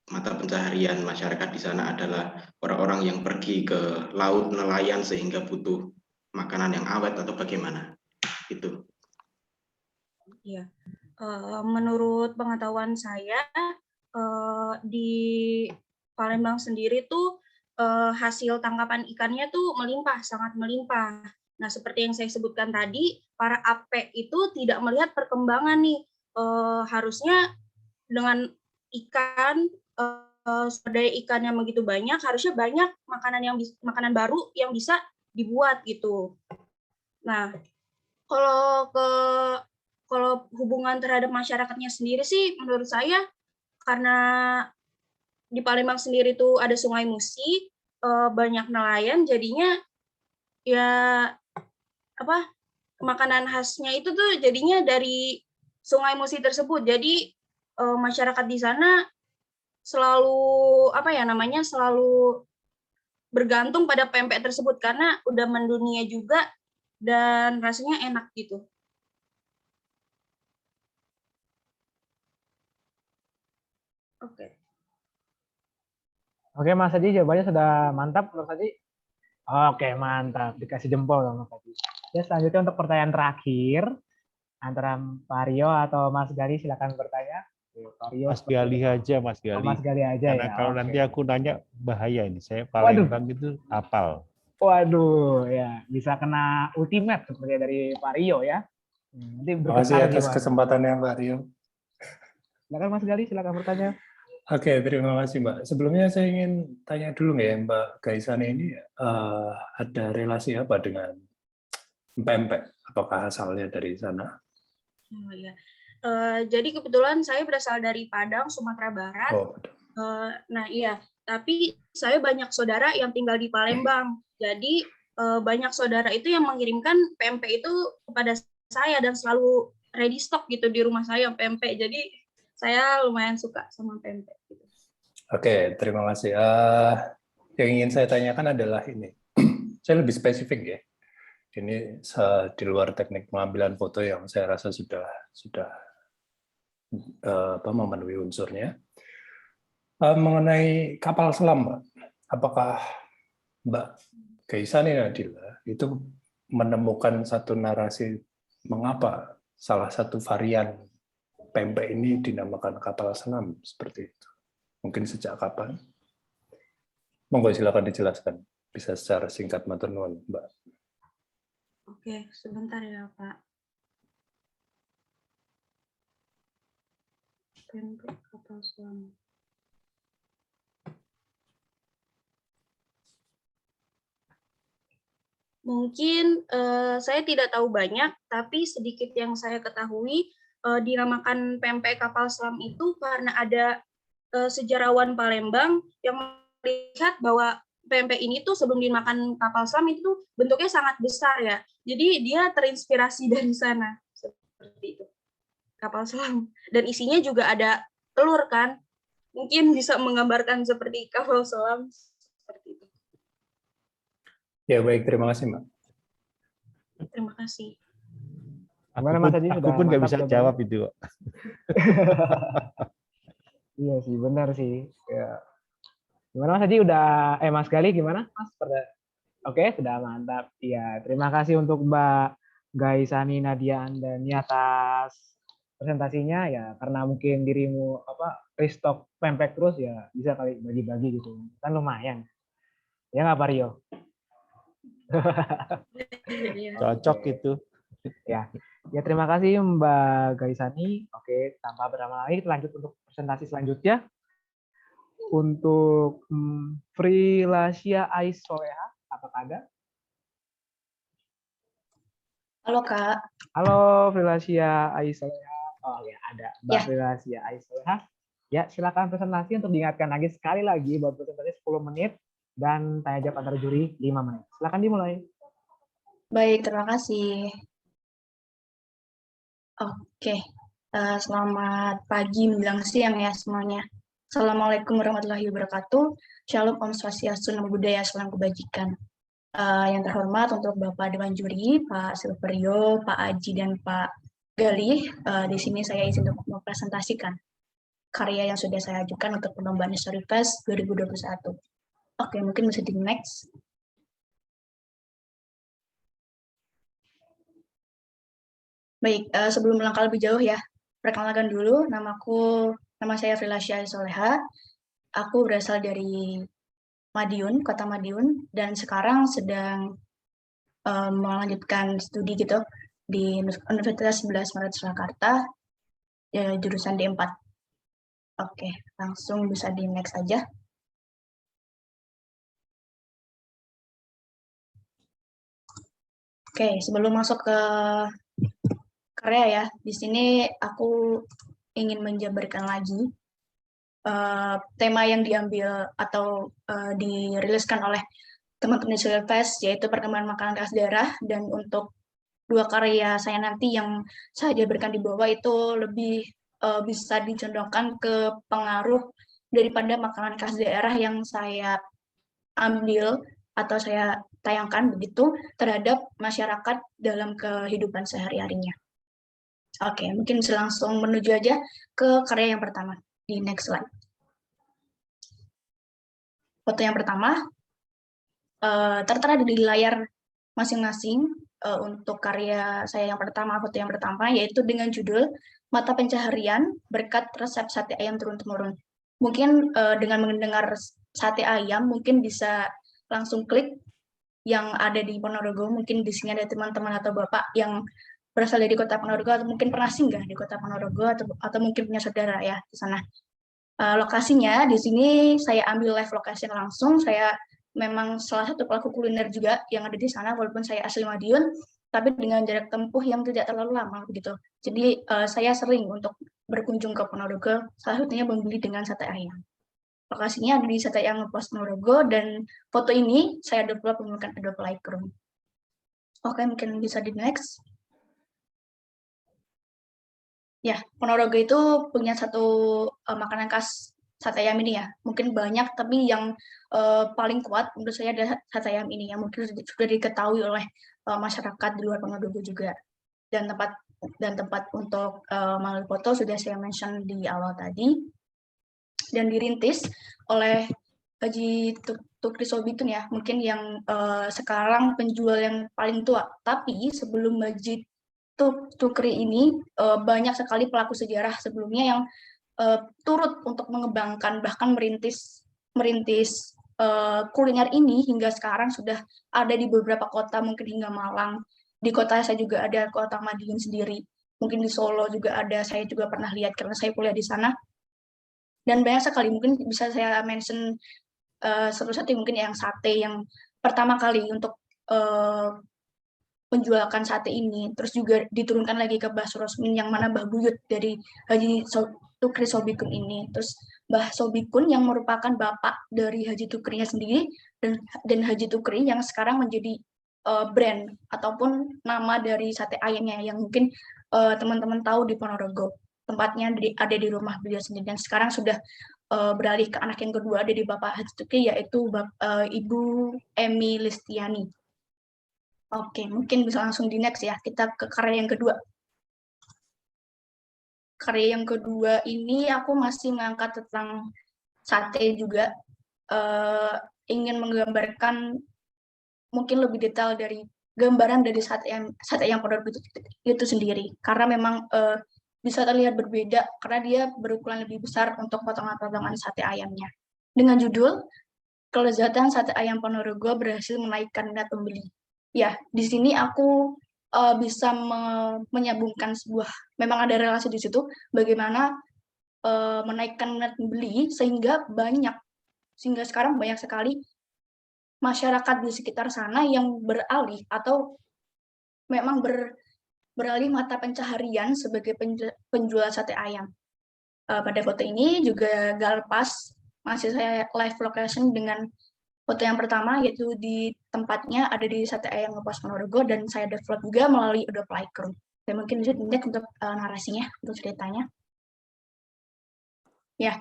Speaker 5: mata pencaharian masyarakat di sana adalah orang-orang yang pergi ke laut nelayan sehingga butuh makanan yang awet atau bagaimana itu.
Speaker 10: Iya. Menurut pengetahuan saya di Palembang sendiri tuh hasil tangkapan ikannya tuh melimpah, sangat melimpah. Nah, seperti yang saya sebutkan tadi, para APE itu tidak melihat perkembangan nih. Harusnya dengan ikan sumber daya ikan yang begitu banyak, harusnya banyak makanan baru yang bisa dibuat gitu. Nah, kalau hubungan terhadap masyarakatnya sendiri sih, menurut saya karena di Palembang sendiri tuh ada Sungai Musi, banyak nelayan, jadinya ya makanan khasnya itu tuh jadinya dari Sungai Musi tersebut. Jadi masyarakat di sana selalu selalu bergantung pada pempek tersebut karena udah mendunia juga dan rasanya enak gitu. Oke.
Speaker 3: Oke, Mas Haji, jawabannya sudah mantap, Mas Haji. Oke, mantap. Dikasih jempol sama Mas Haji. Ya, selanjutnya untuk pertanyaan terakhir, antara Pak Rio atau Mas Gali, silakan bertanya. Pak Rio,
Speaker 1: Mas Gali aja, Mas
Speaker 3: Oh,
Speaker 1: Gali.
Speaker 3: Mas Gali aja
Speaker 1: Karena
Speaker 3: ya.
Speaker 1: kalau
Speaker 3: Oke.
Speaker 1: nanti aku nanya bahaya ini. Saya Palembang itu hafal.
Speaker 3: Waduh, ya bisa kena ultimate seperti dari Pak Rio ya. Nanti
Speaker 7: Terima kasih
Speaker 3: bergetar
Speaker 7: atas
Speaker 3: jiwa.
Speaker 7: kesempatannya, Pak Rio.
Speaker 3: Silakan Mas Gali, silakan bertanya.
Speaker 7: Oke, terima kasih Mbak. Sebelumnya saya ingin tanya dulu ya, Mbak Gaisani ini ada relasi apa dengan pempek? Apakah asalnya dari sana?
Speaker 10: Oh, iya. Jadi kebetulan saya berasal dari Padang, Sumatera Barat.
Speaker 7: Oh,
Speaker 10: nah iya, tapi saya banyak saudara yang tinggal di Palembang. Jadi banyak saudara itu yang mengirimkan pempek itu kepada saya dan selalu ready stock gitu di rumah saya pempek. Jadi saya lumayan suka sama pempek. Gitu.
Speaker 7: Oke, terima kasih. Yang ingin saya tanyakan adalah ini. Saya lebih spesifik ya. Ini di luar teknik pengambilan foto yang saya rasa sudah memenuhi unsurnya. Mengenai kapal selam, Mbak. Apakah Mbak Gaisani Nadila itu menemukan satu narasi mengapa salah satu varian pempek ini dinamakan kapal selam seperti itu? Mungkin sejak kapan? Monggo silakan dijelaskan. Bisa secara singkat matur nuwun, Mbak.
Speaker 10: Oke, sebentar ya, Pak. Pempek kapal selam. Mungkin saya tidak tahu banyak, tapi sedikit yang saya ketahui dinamakan pempek kapal selam itu karena ada sejarawan Palembang yang melihat bahwa pempek ini tuh sebelum dimakan kapal selam itu tuh bentuknya sangat besar ya. Jadi dia terinspirasi dari sana seperti itu. Kapal selam dan isinya juga ada telur kan. Mungkin bisa menggambarkan seperti kapal selam seperti itu.
Speaker 7: Ya baik, terima kasih Mbak.
Speaker 10: Terima kasih.
Speaker 1: Aku pun nggak bisa jawab itu.
Speaker 3: Iya sih, benar sih. Ya. Gimana Mas Haji udah? Mas Gali gimana Mas? Oke, sudah mantap. Iya, terima kasih untuk Mbak Gaisani Nadia Andani atas presentasinya ya. Karena mungkin dirimu restock pempek terus ya bisa kali bagi-bagi gitu. Kan lumayan. Ya nggak Pak Rio?
Speaker 1: Cocok itu.
Speaker 3: Ya, terima kasih Mbak Gaisani. Oke, tanpa berlama lagi lanjut untuk presentasi selanjutnya. Untuk Frilasia Aisoleha, apakah ada?
Speaker 11: Halo Kak.
Speaker 3: Halo Frilasia Aisoleha. Oh ya, ada Mbak Frilasia Aisoleha. Ya, silakan presentasi untuk diingatkan lagi sekali lagi buat presentasi 10 menit dan tanya jawab antara juri 5 menit. Silakan dimulai.
Speaker 11: Baik, terima kasih. Oke. Selamat pagi menjelang siang ya semuanya. Assalamualaikum warahmatullahi wabarakatuh. Shalom, Om Swastiastu, Namo Buddhaya, Salam Kebajikan. Yang terhormat untuk Bapak Dewan Juri, Pak Silverio, Pak Aji, dan Pak Galih. Di sini saya izin untuk mempresentasikan karya yang sudah saya ajukan untuk perlombaan History Fest 2021. Oke, mungkin bisa di next. Baik, sebelum melangkah lebih jauh ya, perkenalkan dulu, nama saya Frilasya Soleha. Aku berasal dari Madiun, Kota Madiun, dan sekarang sedang melanjutkan studi gitu di Universitas 11 Maret Surakarta, jurusan D4. Oke, langsung bisa di next aja. Oke, sebelum masuk ke karya ya, di sini aku ingin menjabarkan lagi tema yang diambil atau diriliskan oleh teman-teman di History Fest, yaitu perkembangan makanan khas daerah. Dan untuk dua karya saya nanti yang saya jabarkan di bawah itu lebih bisa dicondongkan ke pengaruh daripada makanan khas daerah yang saya ambil atau saya tayangkan begitu terhadap masyarakat dalam kehidupan sehari-harinya. Oke, mungkin bisa langsung menuju aja ke karya yang pertama. Di next slide. Foto yang pertama tertera di layar masing-masing untuk karya saya yang pertama, foto yang pertama, yaitu dengan judul Mata Pencaharian Berkat Resep Sate Ayam Turun-Temurun. Mungkin dengan mendengar sate ayam, mungkin bisa langsung klik yang ada di Ponorogo. Mungkin di sini ada teman-teman atau bapak yang berasal dari kota Ponorogo, atau mungkin pernah singgah di kota Ponorogo, atau mungkin punya saudara ya di sana. Lokasinya di sini saya ambil live location langsung. Saya memang salah satu pelaku kuliner juga yang ada di sana, walaupun saya asli Madiun, tapi dengan jarak tempuh yang tidak terlalu lama begitu. Jadi saya sering untuk berkunjung ke Ponorogo, salah satunya membeli dengan sate ayam. Lokasinya ada di Sate Ayam Ngeplus Ponorogo, dan foto ini saya develop menggunakan Adobe Lightroom. Oke, mungkin bisa di next. Ya, Ponorogo itu punya satu makanan khas sate ayam ini ya. Mungkin banyak, tapi yang paling kuat menurut saya adalah sate ayam ini yang mungkin sudah diketahui oleh masyarakat di luar Ponorogo juga. Dan tempat untuk mengambil foto sudah saya mention di awal tadi. Dan dirintis oleh Haji Tukri Sobikun ya, mungkin yang sekarang penjual yang paling tua. Tapi sebelum Haji Tukri ini banyak sekali pelaku sejarah sebelumnya yang turut untuk mengembangkan bahkan merintis kuliner ini hingga sekarang sudah ada di beberapa kota, mungkin hingga Malang. Di kota saya juga ada kota Madiun sendiri, mungkin di Solo juga ada, saya juga pernah lihat karena saya kuliah di sana. Dan banyak sekali, mungkin bisa saya mention satu-satu, mungkin yang sate yang pertama kali untuk menjualkan sate ini, terus juga diturunkan lagi ke Mbah Surosmin yang mana Mbah Buyut dari Haji Tukri Sobikun ini. Terus Mbah Sobikun yang merupakan bapak dari Haji Tukrinya sendiri, dan Haji Tukri yang sekarang menjadi brand ataupun nama dari sate ayamnya yang mungkin teman-teman tahu di Ponorogo. Tempatnya ada di rumah beliau sendiri, dan sekarang sudah beralih ke anak yang kedua dari Bapak Haji Tukri, yaitu Ibu Emi Listiani. Oke, mungkin bisa langsung di next ya, kita ke karya yang kedua. Karya yang kedua ini aku masih mengangkat tentang sate juga, ingin menggambarkan mungkin lebih detail dari gambaran dari sate yang Ponorogo itu sendiri, karena memang bisa terlihat berbeda karena dia berukuran lebih besar untuk potongan-potongan sate ayamnya. Dengan judul Kelezatan Sate Ayam Ponorogo Berhasil Menaikkan Minat Pembeli. Ya, di sini aku bisa menyambungkan memang ada relasi di situ, bagaimana menaikkan minat pembeli sehingga sekarang banyak sekali masyarakat di sekitar sana yang beralih atau memang beralih mata pencaharian sebagai penjual sate ayam. Pada foto ini juga Galpas masih saya live location dengan foto yang pertama, yaitu di tempatnya ada di Sate Ayam Ngeplus Ponorogo, dan saya develop juga melalui Adobe Lightroom. Dan mungkin bisa dilihat untuk narasinya, untuk ceritanya. Ya,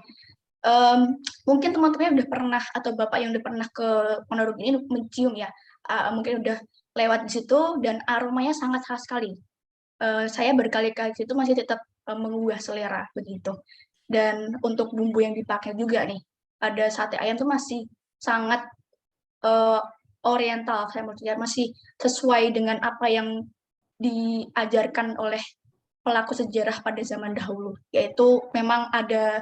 Speaker 11: mungkin teman-teman udah pernah atau Bapak yang udah pernah ke Ponorogo ini mencium ya, mungkin udah lewat di situ dan aromanya sangat khas sekali. Saya berkali-kali situ masih tetap menggugah selera begitu. Dan untuk bumbu yang dipakai juga nih, ada sate ayam tuh masih sangat oriental, saya menurut saya masih sesuai dengan apa yang diajarkan oleh pelaku sejarah pada zaman dahulu, yaitu memang ada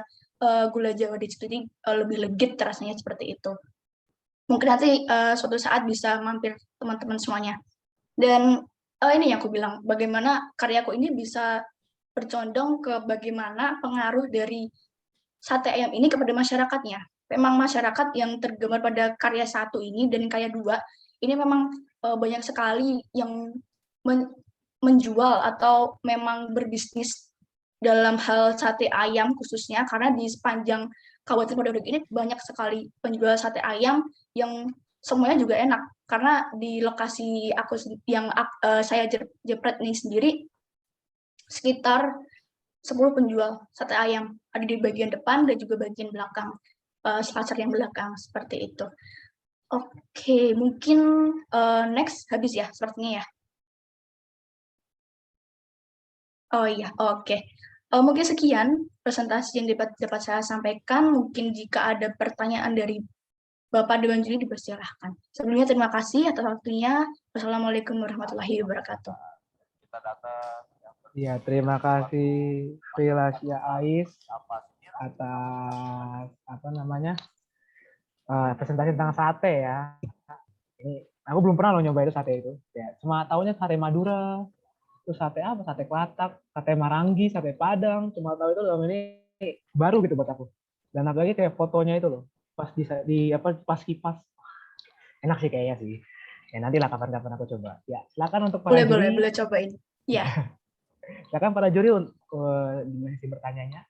Speaker 11: gula Jawa di situ, lebih legit rasanya seperti itu. Mungkin nanti suatu saat bisa mampir teman-teman semuanya. Dan ini yang aku bilang, bagaimana karyaku ini bisa bercondong ke bagaimana pengaruh dari sate ayam ini kepada masyarakatnya. Memang masyarakat yang tergambar pada karya satu ini dan karya dua, ini memang banyak sekali yang menjual atau memang berbisnis dalam hal sate ayam khususnya, karena di sepanjang Kabupaten Ponorogo ini banyak sekali penjual sate ayam yang semuanya juga enak. Karena di lokasi aku yang saya jepret ini sendiri, sekitar 10 penjual sate ayam ada di bagian depan dan juga bagian belakang, selasar yang belakang, seperti itu. Oke, mungkin next habis ya sepertinya ya. Oh iya, oke. Mungkin sekian presentasi yang dapat saya sampaikan. Mungkin jika ada pertanyaan dari Bapak Dewan Juri dipersilahkan. Sebelumnya terima kasih atas waktunya. Wassalamualaikum warahmatullahi wabarakatuh.
Speaker 3: Ya, terima kasih Prilasya Ais atas presentasi tentang sate ya. Ini aku belum pernah nyoba itu sate itu. Ya, cuma tahunya sate Madura, terus sate apa? Sate Klatak, sate Marangi, sate Padang. Cuma tahu itu dalam ini baru gitu buat aku. Dan apalagi kayak fotonya itu loh, pas pas kipas. Enak sih kayaknya sih. Ya nanti lah kapan-kapan aku coba. Ya, silakan untuk para juri.
Speaker 11: Boleh cobain. Ya.
Speaker 3: Silakan para juri di sesi bertanyanya.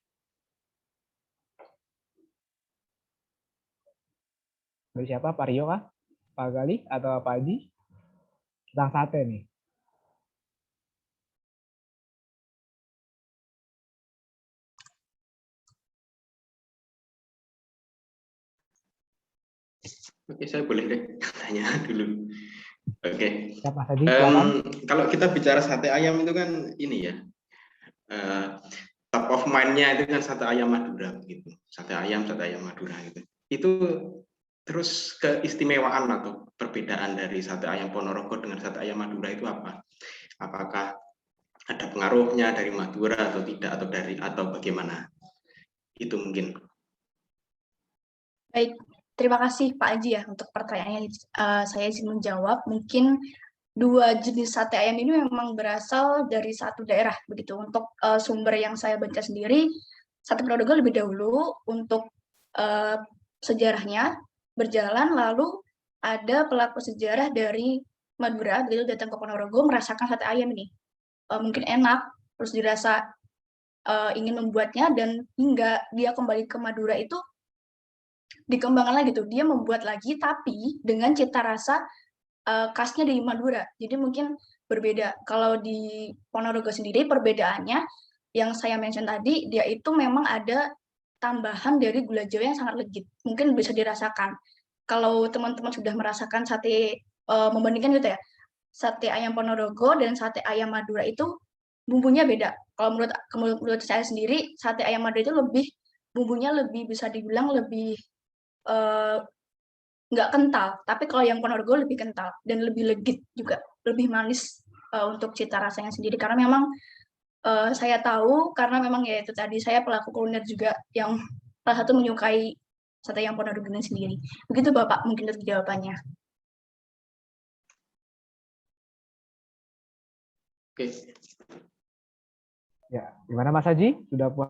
Speaker 3: Dari siapa? Pak Rio kah? Pak Gali atau Pak Haji? Tentang sate nih.
Speaker 5: Oke, saya boleh deh tanya dulu. Oke. Kalau kita bicara sate ayam itu kan ini ya, top of mind-nya itu kan sate ayam Madura gitu. Sate ayam Madura gitu. Itu terus keistimewaan atau perbedaan dari sate ayam Ponorogo dengan sate ayam Madura itu apa? Apakah ada pengaruhnya dari Madura atau tidak, atau bagaimana? Itu mungkin.
Speaker 11: Baik, terima kasih Pak Haji ya untuk pertanyaannya. Saya izin menjawab. Mungkin dua jenis sate ayam ini memang berasal dari satu daerah begitu. Untuk sumber yang saya baca sendiri, sate Ponorogo lebih dahulu untuk sejarahnya berjalan, lalu ada pelaku sejarah dari Madura begitu datang ke Ponorogo merasakan sate ayam ini. Mungkin enak, terus dirasa ingin membuatnya, dan hingga dia kembali ke Madura itu dikembangkan lagi tuh, dia membuat lagi tapi dengan cita rasa khasnya dari Madura. Jadi mungkin berbeda. Kalau di Ponorogo sendiri perbedaannya yang saya mention tadi, dia itu memang ada tambahan dari gula Jawa yang sangat legit. Mungkin bisa dirasakan. Kalau teman-teman sudah merasakan sate, membandingkan gitu ya, sate ayam Ponorogo dan sate ayam Madura itu bumbunya beda. Kalau menurut saya sendiri, sate ayam Madura itu bumbunya lebih bisa dibilang lebih nggak kental, tapi kalau yang Ponorogo lebih kental dan lebih legit juga, lebih manis untuk cita rasanya sendiri. Karena memang saya tahu, karena memang ya itu tadi, saya pelaku kuliner juga yang salah satu menyukai sate yang Ponorogo sendiri. Begitu Bapak mungkin untuk jawabannya.
Speaker 5: Oke.
Speaker 3: Ya, gimana Mas Haji? Sudah puas?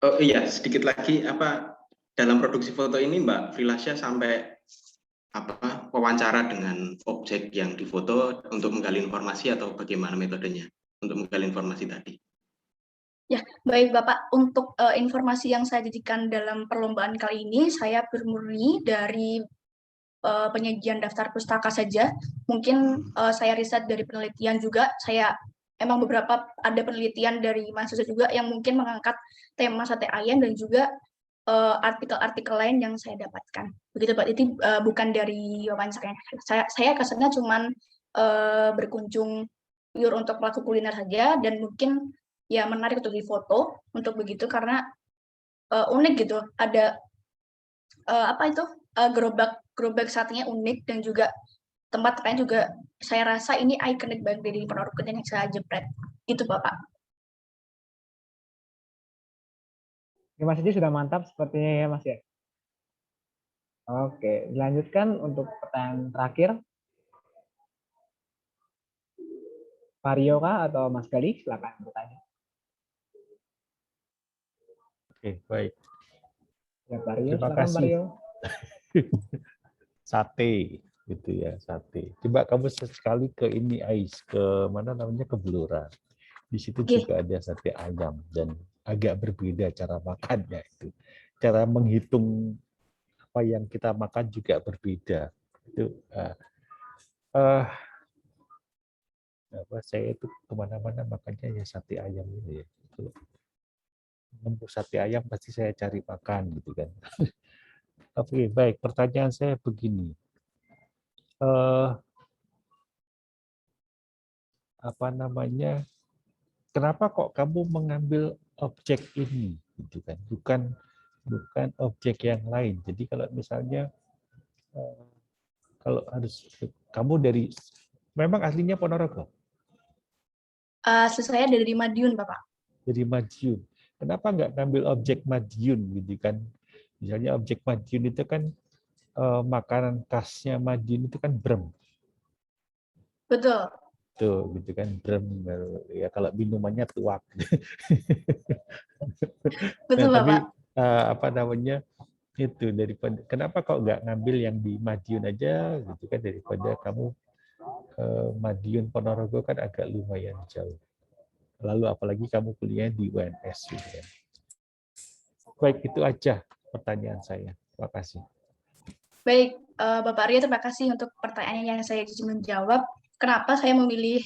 Speaker 5: Oh iya, sedikit lagi dalam produksi foto ini Mbak Prilasya sampai wawancara dengan objek yang difoto untuk menggali informasi, atau bagaimana metodenya untuk menggali informasi tadi?
Speaker 11: Ya, baik Bapak. Untuk informasi yang saya jadikan dalam perlombaan kali ini, saya bermurni dari penyajian daftar pustaka saja. Mungkin saya riset dari penelitian juga, saya emang beberapa ada penelitian dari mahasiswa juga yang mungkin mengangkat tema sate ayam dan juga artikel-artikel lain yang saya dapatkan. Begitu Pak, itu bukan dari wawancara. Saya kesannya cuman berkunjung pure untuk pelaku kuliner saja dan mungkin ya menarik untuk difoto untuk begitu karena unik gitu. Ada gerobak satenya unik dan juga tempat lain juga saya rasa ini ikonik banget dari Ponorogo yang saya jepret. Gitu Bapak.
Speaker 3: Ya, Mas Iji sudah mantap sepertinya ya Mas ya. Oke, dilanjutkan untuk pertanyaan terakhir. Vario kah atau Mas Gali? Silakan bertanya.
Speaker 1: Oke, baik.
Speaker 3: Ya, Vario,
Speaker 1: Terima
Speaker 3: silakan
Speaker 1: kasih.
Speaker 3: Vario.
Speaker 1: Sate, gitu ya, sate. Coba kamu sekali ke ini Ais, ke mana namanya, ke Blora. Di situ juga ada sate ayam dan agak berbeda cara makannya itu. Cara menghitung apa yang kita makan juga berbeda. Itu saya itu kemana-mana makannya ya sate ayam ini ya. Nemu sate ayam pasti saya cari makan gitu kan. Oke, baik. Pertanyaan saya begini. Apa namanya? Kenapa kok kamu mengambil objek ini gitu kan? Bukan objek yang lain. Jadi kalau misalnya kalau harus kamu dari memang aslinya Ponorogo?
Speaker 11: Saya dari Madiun, Bapak.
Speaker 1: Dari Madiun. Kenapa nggak ngambil objek Madiun gitu kan? Misalnya objek Madiun itu kan makanan khasnya Madiun itu kan brem.
Speaker 11: Betul.
Speaker 1: Tuh, gitu kan, brem. Ya kalau minumannya tuak.
Speaker 11: Betul,
Speaker 1: nah, tapi
Speaker 11: Bapak.
Speaker 1: apa namanya itu daripada kenapa kok nggak ngambil yang di Madiun aja gitu kan, daripada kamu Madiun Ponorogo kan agak lumayan jauh. Lalu apalagi kamu kuliah di UNS gitu kan. Baik, itu aja pertanyaan saya. Terima kasih.
Speaker 11: Baik, Bapak Arya, terima kasih untuk pertanyaannya yang saya menjawab. Kenapa saya memilih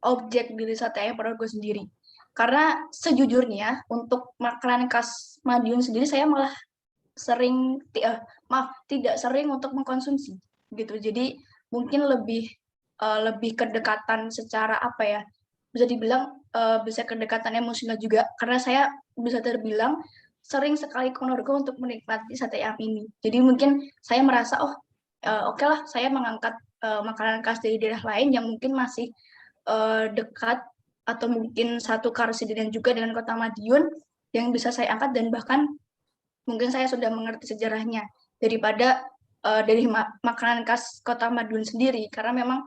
Speaker 11: objek dari sate ayam Ponorogo sendiri? Karena sejujurnya untuk makanan khas Madiun sendiri saya malah tidak sering untuk mengkonsumsi gitu. Jadi mungkin lebih kedekatan secara apa ya? Bisa dibilang bisa kedekatan emosional juga karena saya bisa terbilang sering sekali ke Ponorogo untuk menikmati sate ayam ini. Jadi mungkin saya merasa oke lah saya mengangkat makanan khas dari daerah lain yang mungkin masih dekat atau mungkin satu karsidenian juga dengan kota Madiun yang bisa saya angkat dan bahkan mungkin saya sudah mengerti sejarahnya daripada dari makanan khas kota Madiun sendiri karena memang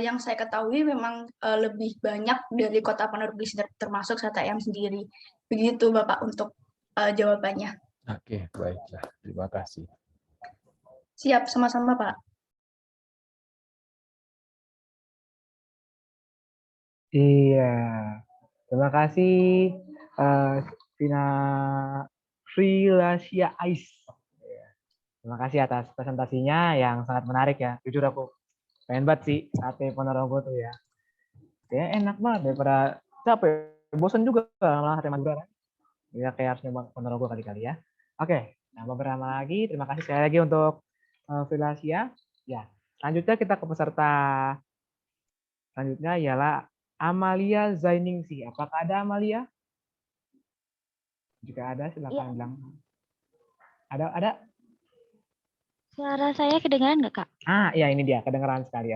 Speaker 11: yang saya ketahui memang lebih banyak dari kota Ponorogo termasuk sate ayam sendiri. Begitu Bapak untuk jawabannya.
Speaker 1: Oke, baiklah. Terima kasih.
Speaker 11: Siap, sama-sama Pak.
Speaker 3: Iya, terima kasih Vina Frilasia Ais. Terima kasih atas presentasinya yang sangat menarik ya. Jujur aku pengen banget sih sate Ponorogo tuh ya. Ya enak banget daripada capek, bosan juga malah sate Madura kan. Ya kayak harus nyoba Ponorogo kali-kali ya. Oke, nah beberapa lagi. Terima kasih sekali lagi untuk Frilasia. Ya, selanjutnya kita ke peserta selanjutnya ialah Amalia Zainingsi. Apakah ada Amalia? Jika ada silakan bilang. Ada?
Speaker 12: Suara saya kedengaran nggak, Kak?
Speaker 3: Iya ini dia, kedengaran sekali.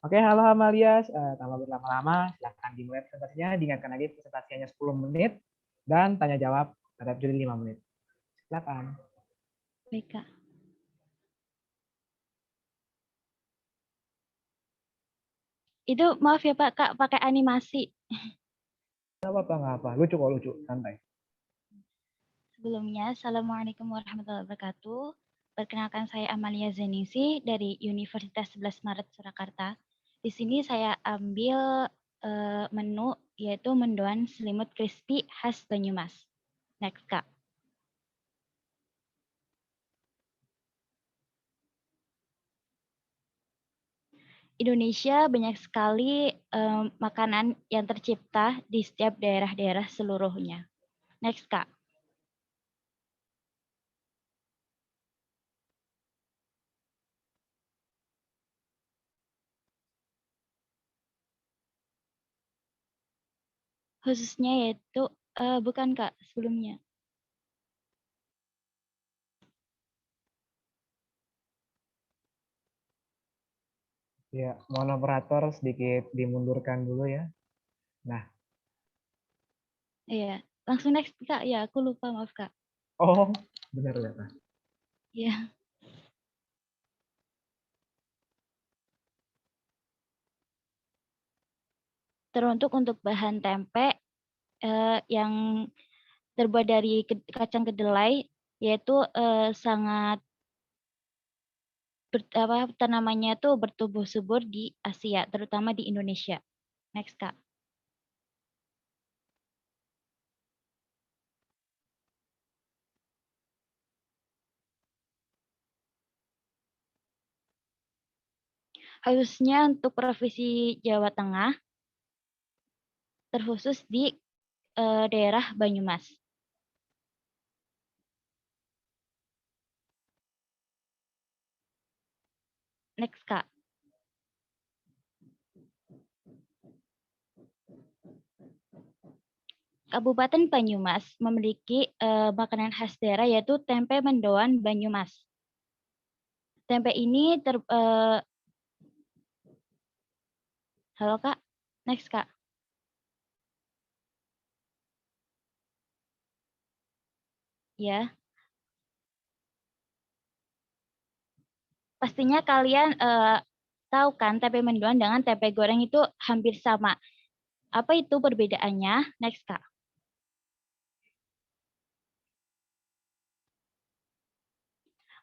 Speaker 3: Oke, halo Amalia. Tanpa berlama-lama, silakan dimulai presentasinya. Diingatkan lagi presentasinya 10 menit dan tanya jawab pada juli 5 menit. Silakan.
Speaker 12: Baik, Kak. Itu maaf ya Pak, Kak, pakai animasi.
Speaker 3: Nggak apa-apa. Lucu kok, lucu. Santai.
Speaker 12: Sebelumnya, Assalamualaikum warahmatullahi wabarakatuh. Perkenalkan saya Amalia Zainingsi dari Universitas 11 Maret Surakarta. Di sini saya ambil menu yaitu mendoan selimut crispy khas Banyumas. Next, Kak. Indonesia banyak sekali makanan yang tercipta di setiap daerah-daerah seluruhnya. Next, Kak. Khususnya yaitu, bukan Kak, sebelumnya.
Speaker 3: Ya, mohon operator sedikit dimundurkan dulu ya. Nah.
Speaker 12: Iya, langsung next Kak. Ya, aku lupa, maaf Kak.
Speaker 3: Oh, benar ya Kak.
Speaker 12: Iya. Teruntuk untuk bahan tempe yang terbuat dari kacang kedelai, yaitu sangat tanamannya tuh bertumbuh subur di Asia, terutama di Indonesia. Next, Kak. Khususnya untuk Provinsi Jawa Tengah, terkhusus di daerah Banyumas. Next, Kak. Kabupaten Banyumas memiliki makanan khas daerah yaitu tempe mendoan Banyumas. Tempe ini halo Kak, next Kak. Ya. Pastinya kalian tahu kan tempe mendoan dengan tempe goreng itu hampir sama. Apa itu perbedaannya? Next Kak.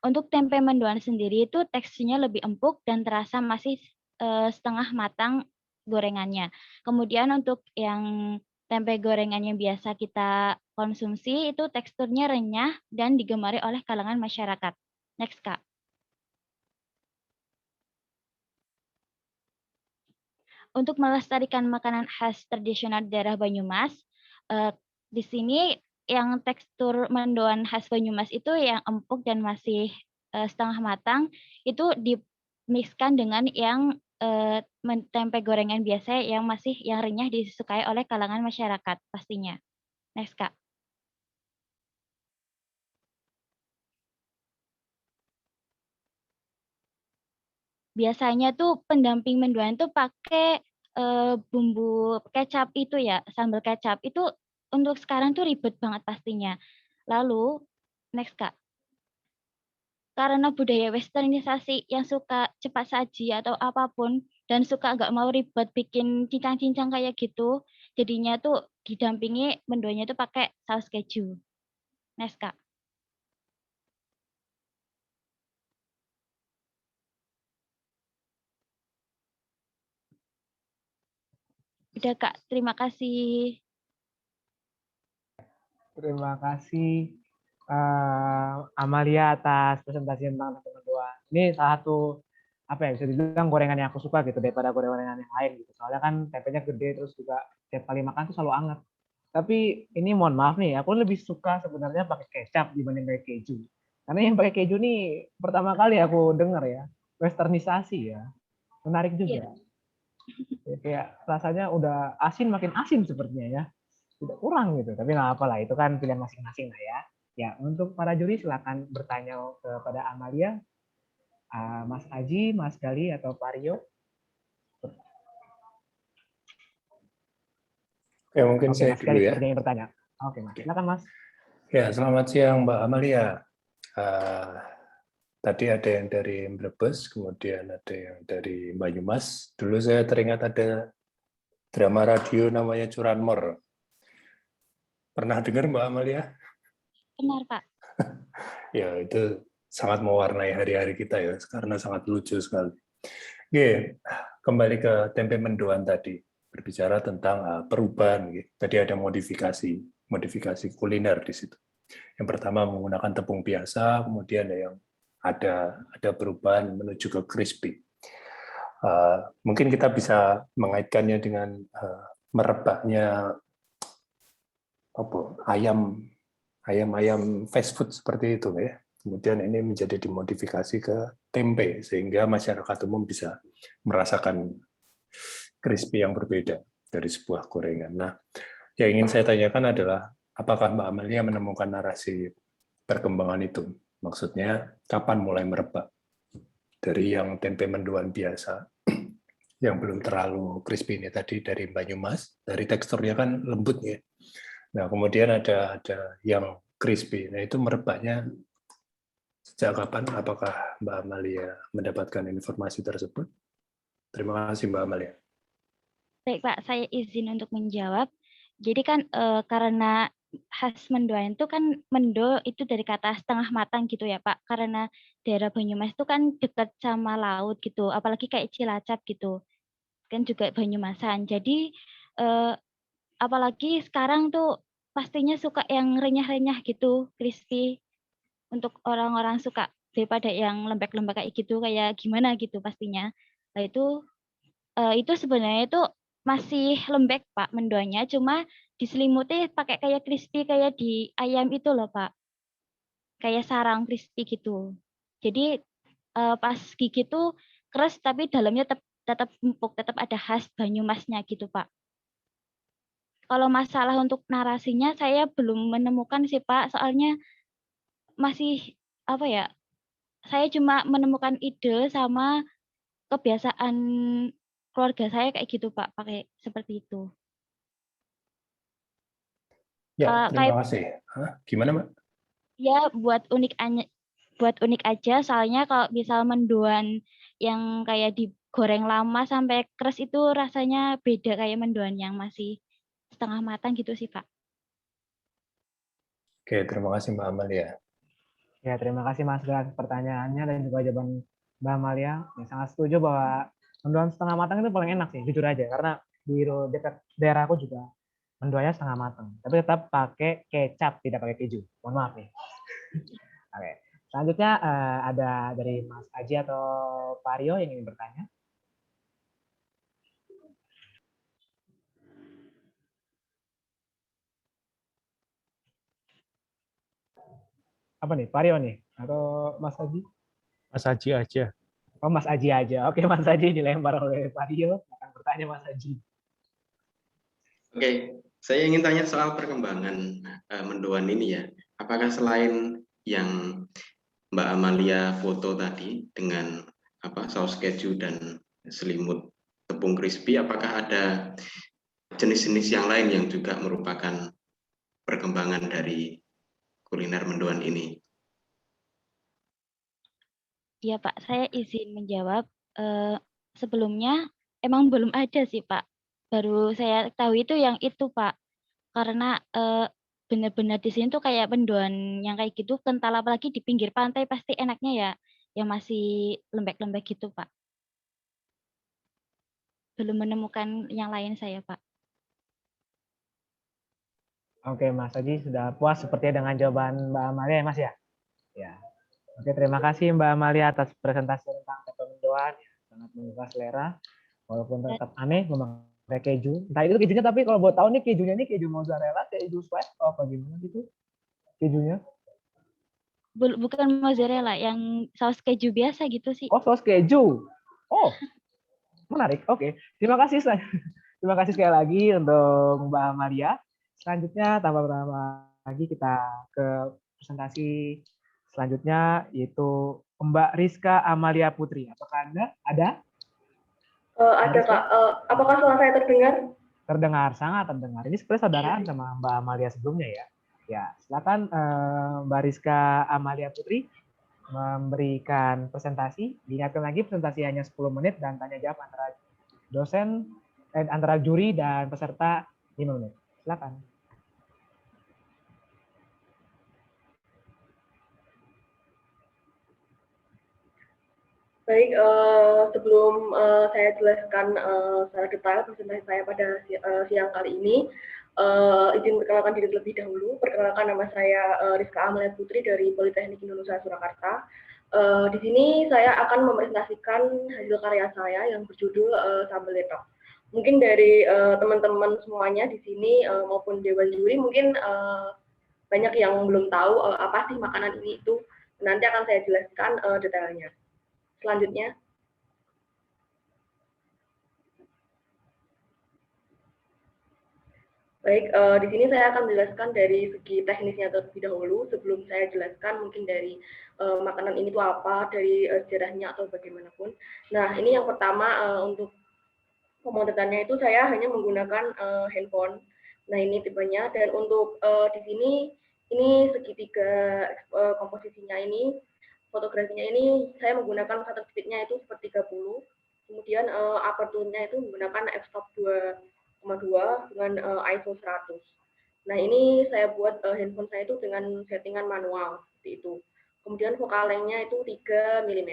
Speaker 12: Untuk tempe mendoan sendiri itu teksturnya lebih empuk dan terasa masih setengah matang gorengannya. Kemudian untuk yang tempe gorengan yang biasa kita konsumsi itu teksturnya renyah dan digemari oleh kalangan masyarakat. Next, Kak. Untuk melestarikan makanan khas tradisional daerah Banyumas, di sini yang tekstur mendoan khas Banyumas itu yang empuk dan masih setengah matang, itu dimixkan dengan yang tempe gorengan biasa yang masih yang renyah disukai oleh kalangan masyarakat pastinya. Next, Kak. Biasanya tuh pendamping mendoan tuh pakai bumbu kecap itu ya, sambal kecap. Itu untuk sekarang tuh ribet banget pastinya. Lalu, next Kak. Karena budaya westernisasi yang suka cepat saji atau apapun, dan suka nggak mau ribet bikin cincang-cincang kayak gitu, jadinya tuh didampingi mendoannya tuh pakai saus keju. Next Kak. Udah Kak, terima kasih.
Speaker 3: Terima kasih Amalia atas presentasi tentang tempe mendoan. Ini salah satu apa ya bisa dibilang gorengan yang aku suka gitu daripada gorengan yang lain gitu. Soalnya kan tempenya gede terus juga tiap kali makan tuh selalu anget. Tapi ini mohon maaf nih, aku lebih suka sebenarnya pakai kecap dibanding pakai keju. Karena yang pakai keju nih pertama kali aku dengar ya, westernisasi ya. Menarik juga. Ya, kayak rasanya udah asin makin asin sepertinya ya. Tidak kurang gitu, tapi nggak apa-apa lah, itu kan pilihan masing-masing lah ya. Ya, untuk para juri silakan bertanya kepada Amalia, Mas Aji, Mas Gali, atau Pak Rio.
Speaker 7: Ya, mungkin saya
Speaker 3: Mas
Speaker 7: dulu
Speaker 3: Gali
Speaker 7: ya.
Speaker 3: sepertinya yang bertanya. Oke, Mas. Silakan, Mas.
Speaker 7: Ya, selamat siang Mbak Amalia. Tadi ada yang dari Brebes, kemudian ada yang dari Banyumas. Dulu saya teringat ada drama radio namanya Curanmor. Pernah dengar Mbak Amalia?
Speaker 12: Benar, Pak.
Speaker 7: Ya, itu sangat mewarnai hari-hari kita ya, karena sangat lucu sekali. Oke, kembali ke tempe mendoan tadi, berbicara tentang perubahan. Tadi ada modifikasi kuliner di situ. Yang pertama menggunakan tepung biasa, kemudian yang ada perubahan menuju ke crispy. Mungkin kita bisa mengaitkannya dengan merebaknya ayam fast food seperti itu ya. Kemudian ini menjadi dimodifikasi ke tempe sehingga masyarakat umum bisa merasakan crispy yang berbeda dari sebuah gorengan. Nah, yang ingin saya tanyakan adalah apakah Mbak Amalia menemukan narasi perkembangan itu? Maksudnya kapan mulai merebak dari yang tempe mendoan biasa yang belum terlalu crispy ini tadi dari Banyumas, dari teksturnya kan lembut ya. Nah, kemudian ada yang crispy. Nah, itu merebaknya sejak kapan? Apakah Mbak Amalia mendapatkan informasi tersebut? Terima kasih Mbak Amalia.
Speaker 12: Baik Pak, saya izin untuk menjawab. Jadi kan karena khas mendoan itu kan mendo itu dari kata setengah matang gitu ya Pak. Karena daerah Banyumas itu kan dekat sama laut gitu, apalagi kayak Cilacap gitu. Kan juga Banyumasan. Jadi apalagi sekarang tuh pastinya suka yang renyah-renyah gitu, crispy. Untuk orang-orang suka daripada yang lembek-lembek kayak gitu, kayak gimana gitu pastinya. Nah itu sebenarnya itu masih lembek Pak mendoannya, cuma diselimuti pakai kayak crispy kayak di ayam itu loh Pak, kayak sarang crispy gitu. Jadi pas gigit tuh keras tapi dalamnya tetap empuk, tetap ada khas Banyumasnya gitu Pak. Kalau masalah untuk narasinya saya belum menemukan sih Pak, soalnya masih apa ya? Saya cuma menemukan ide sama kebiasaan keluarga saya kayak gitu Pak, pakai seperti itu.
Speaker 7: Ya, terima
Speaker 12: Kayak
Speaker 7: kasih. Gimana Mbak?
Speaker 12: ya buat unik aja, soalnya kalau misal mendoan yang kayak digoreng lama sampai keras itu rasanya beda kayak mendoan yang masih setengah matang gitu sih Pak.
Speaker 7: Oke, terima kasih Mbak Amalia.
Speaker 3: Ya, terima kasih Mas atas pertanyaannya dan juga jawaban Mbak Amalia. Ya, sangat setuju bahwa mendoan setengah matang itu paling enak sih, jujur aja. Karena di dekat daerah aku juga mendoannya setengah matang, tapi tetap pakai kecap, tidak pakai keju. Mohon maaf nih. Oke. Selanjutnya ada dari Mas Aji atau Pak Rio yang ingin bertanya. Apa nih, Pak Rio nih? Atau Mas Aji?
Speaker 1: Mas Haji aja.
Speaker 3: Oh, Mas Aji aja. Oke, Mas Aji dilempar oleh Pak Rio. Akan bertanya Mas Aji.
Speaker 5: Oke, saya ingin tanya soal perkembangan mendoan ini ya. Apakah selain yang Mbak Amalia foto tadi dengan saus keju dan selimut tepung crispy, apakah ada jenis-jenis yang lain yang juga merupakan perkembangan dari kuliner mendoan ini?
Speaker 12: Iya Pak, saya izin menjawab. Sebelumnya emang belum ada sih Pak. Baru saya tahu itu yang itu Pak. Karena benar-benar di sini tuh kayak mendoan yang kayak gitu kental, apalagi di pinggir pantai pasti enaknya ya yang masih lembek-lembek gitu Pak. Belum menemukan yang lain saya Pak.
Speaker 3: Oke, Mas Aji sudah puas sepertinya dengan jawaban Mbak Amalia ya Mas ya? Ya. Oke, terima kasih Mbak Amalia atas presentasi tentang tempe mendoan. Sangat menggugah selera. Walaupun tetap aneh memakai keju. Entah itu kejunya, tapi kalau buat tahu nih kejunya ini keju mozzarella, keju swiss, apa gimana gitu kejunya?
Speaker 12: Bukan mozzarella, yang saus keju biasa gitu sih.
Speaker 3: Oh, saus keju. Oh, menarik. Oke, terima kasih. Terima kasih sekali lagi untuk Mbak Amalia. Selanjutnya, tanpa berlama lagi kita ke presentasi selanjutnya, yaitu Mbak Rizka Amalia Putri. Apakah Anda ada?
Speaker 13: Ada Kak. Apakah suara saya terdengar?
Speaker 3: Terdengar, sangat terdengar. Ini sebenarnya saudaraan sama Mbak Amalia sebelumnya ya. Ya, silakan Mbak Rizka Amalia Putri memberikan presentasi. Diingatkan lagi presentasi hanya 10 menit dan tanya jawab antara dosen, antara juri dan peserta 5 menit. Silakan.
Speaker 13: Baik, sebelum saya jelaskan secara detail presentasi saya pada siang kali ini, izin perkenalkan diri terlebih dahulu. Perkenalkan, nama saya Rizka Amalia Putri dari Politeknik Indonesia Surakarta. Di sini saya akan mempresentasikan hasil karya saya yang berjudul Sambal Letok. Mungkin dari teman-teman semuanya di sini maupun dewan juri mungkin banyak yang belum tahu apa sih makanan ini itu. Nanti akan saya jelaskan detailnya. Selanjutnya. Baik, di sini saya akan menjelaskan dari segi teknisnya terlebih dahulu sebelum saya jelaskan mungkin dari makanan ini itu apa, dari sejarahnya atau bagaimanapun. Nah, ini yang pertama untuk pemotretannya itu saya hanya menggunakan handphone. Nah, ini tipenya dan untuk di sini ini segitiga komposisinya ini, fotografinya ini saya menggunakan shutter speed-nya itu 1/30. Kemudian aperture-nya itu menggunakan f-stop 2,2 dengan ISO 100. Nah, ini saya buat handphone saya itu dengan settingan manual seperti itu. Kemudian focal length-nya itu 3 mm.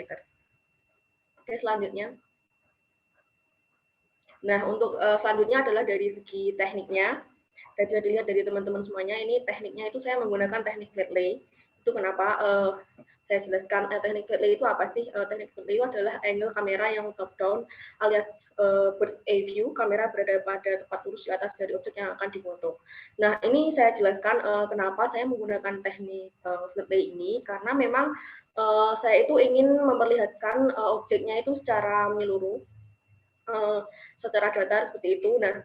Speaker 13: Oke, selanjutnya. Nah, untuk selanjutnya adalah dari segi tekniknya. Dan bisa dilihat dari teman-teman semuanya, ini tekniknya itu saya menggunakan teknik flat lay. Itu kenapa saya jelaskan teknik flat lay itu apa sih? Teknik flat lay itu adalah angle kamera yang top down alias bird eye view, kamera berada pada tempat lurus di atas dari objek yang akan difoto. Nah, ini saya jelaskan kenapa saya menggunakan teknik flat lay ini, karena memang saya itu ingin memperlihatkan objeknya itu secara menyeluruh, secara datar seperti itu. Nah,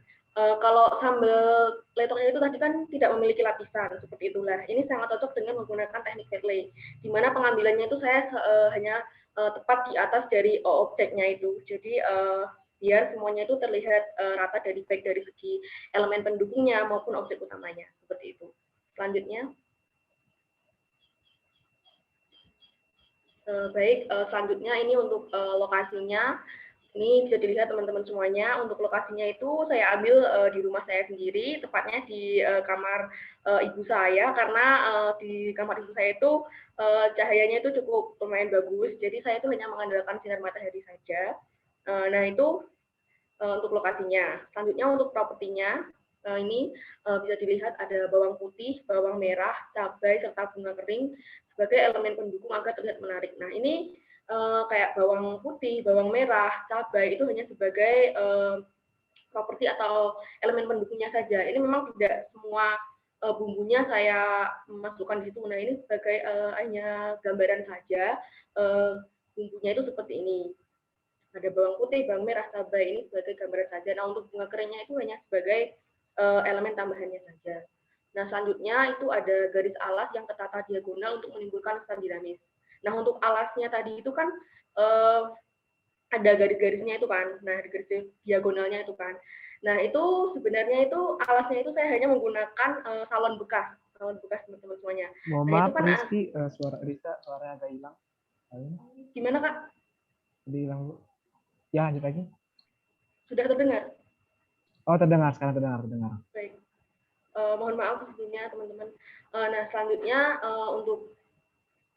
Speaker 13: kalau sambal letoknya itu tadi kan tidak memiliki lapisan seperti itulah. Ini sangat cocok dengan menggunakan teknik flat lay, di mana pengambilannya itu saya hanya tepat di atas dari objeknya itu. Jadi biar semuanya itu terlihat rata dari baik dari segi elemen pendukungnya maupun objek utamanya seperti itu. Selanjutnya. Baik, selanjutnya ini untuk lokasinya. Ini bisa dilihat teman-teman semuanya. Untuk lokasinya itu saya ambil di rumah saya sendiri, tepatnya di kamar ibu saya, karena di kamar ibu saya itu cahayanya itu cukup lumayan bagus. Jadi saya itu hanya mengandalkan sinar matahari saja. Nah, itu untuk lokasinya. Selanjutnya untuk propertinya, ini bisa dilihat ada bawang putih, bawang merah, cabai, serta bunga kering sebagai elemen pendukung agar terlihat menarik. Nah, ini kayak bawang putih, bawang merah, cabai itu hanya sebagai properti atau elemen pendukungnya saja. Ini memang tidak semua bumbunya saya masukkan di situ. Nah, ini sebagai hanya gambaran saja. Bumbunya itu seperti ini. Ada bawang putih, bawang merah, cabai, ini sebagai gambaran saja. Nah, untuk bunga keringnya itu hanya sebagai elemen tambahannya saja. Nah, selanjutnya itu ada garis alas yang tertata diagonal untuk menimbulkan kesan dinamis. Nah, untuk alasnya tadi itu kan ada garis-garisnya itu kan. Nah, garis diagonalnya itu kan. Nah, itu sebenarnya itu alasnya itu saya hanya menggunakan salon bekas teman-teman semuanya.
Speaker 3: Mohon
Speaker 13: Nah,
Speaker 3: maaf,
Speaker 13: itu kan
Speaker 3: Rizky, suara Risa, suara agak hilang.
Speaker 13: Gimana, Kak?
Speaker 3: Udah hilang, Bu. Ya, lanjut lagi.
Speaker 13: Sudah terdengar?
Speaker 3: Oh, terdengar, sekarang terdengar.
Speaker 13: Baik. Mohon maaf sebelumnya, teman-teman. Nah, selanjutnya untuk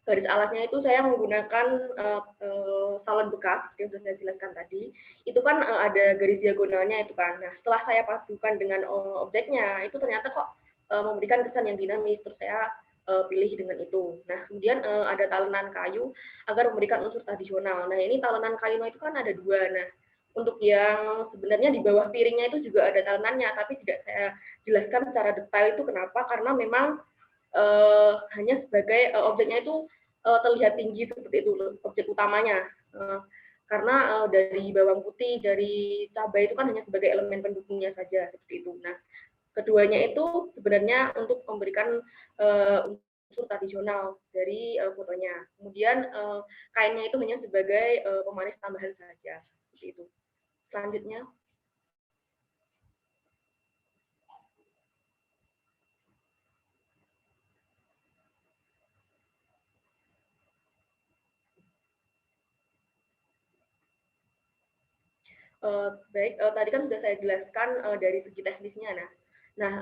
Speaker 13: garis alasnya itu saya menggunakan salon bekas yang sudah saya jelaskan tadi. Itu kan ada garis diagonalnya itu kan. Nah, setelah saya padukan dengan objeknya, itu ternyata kok memberikan kesan yang dinamis. Terus saya pilih dengan itu. Nah, kemudian ada talenan kayu agar memberikan unsur tradisional. Nah, ini talenan kayu itu kan ada dua. Nah, untuk yang sebenarnya di bawah piringnya itu juga ada talenannya, tapi tidak saya jelaskan secara detail itu kenapa, karena memang hanya sebagai objeknya itu terlihat tinggi seperti itu, objek utamanya. Karena dari bawang putih, dari cabai itu kan hanya sebagai elemen pendukungnya saja seperti itu. Nah, keduanya itu sebenarnya untuk memberikan unsur tradisional dari fotonya. Kemudian kainnya itu hanya sebagai pemanis tambahan saja seperti itu. Selanjutnya. Baik, tadi kan sudah saya jelaskan dari segi teknisnya. Nah,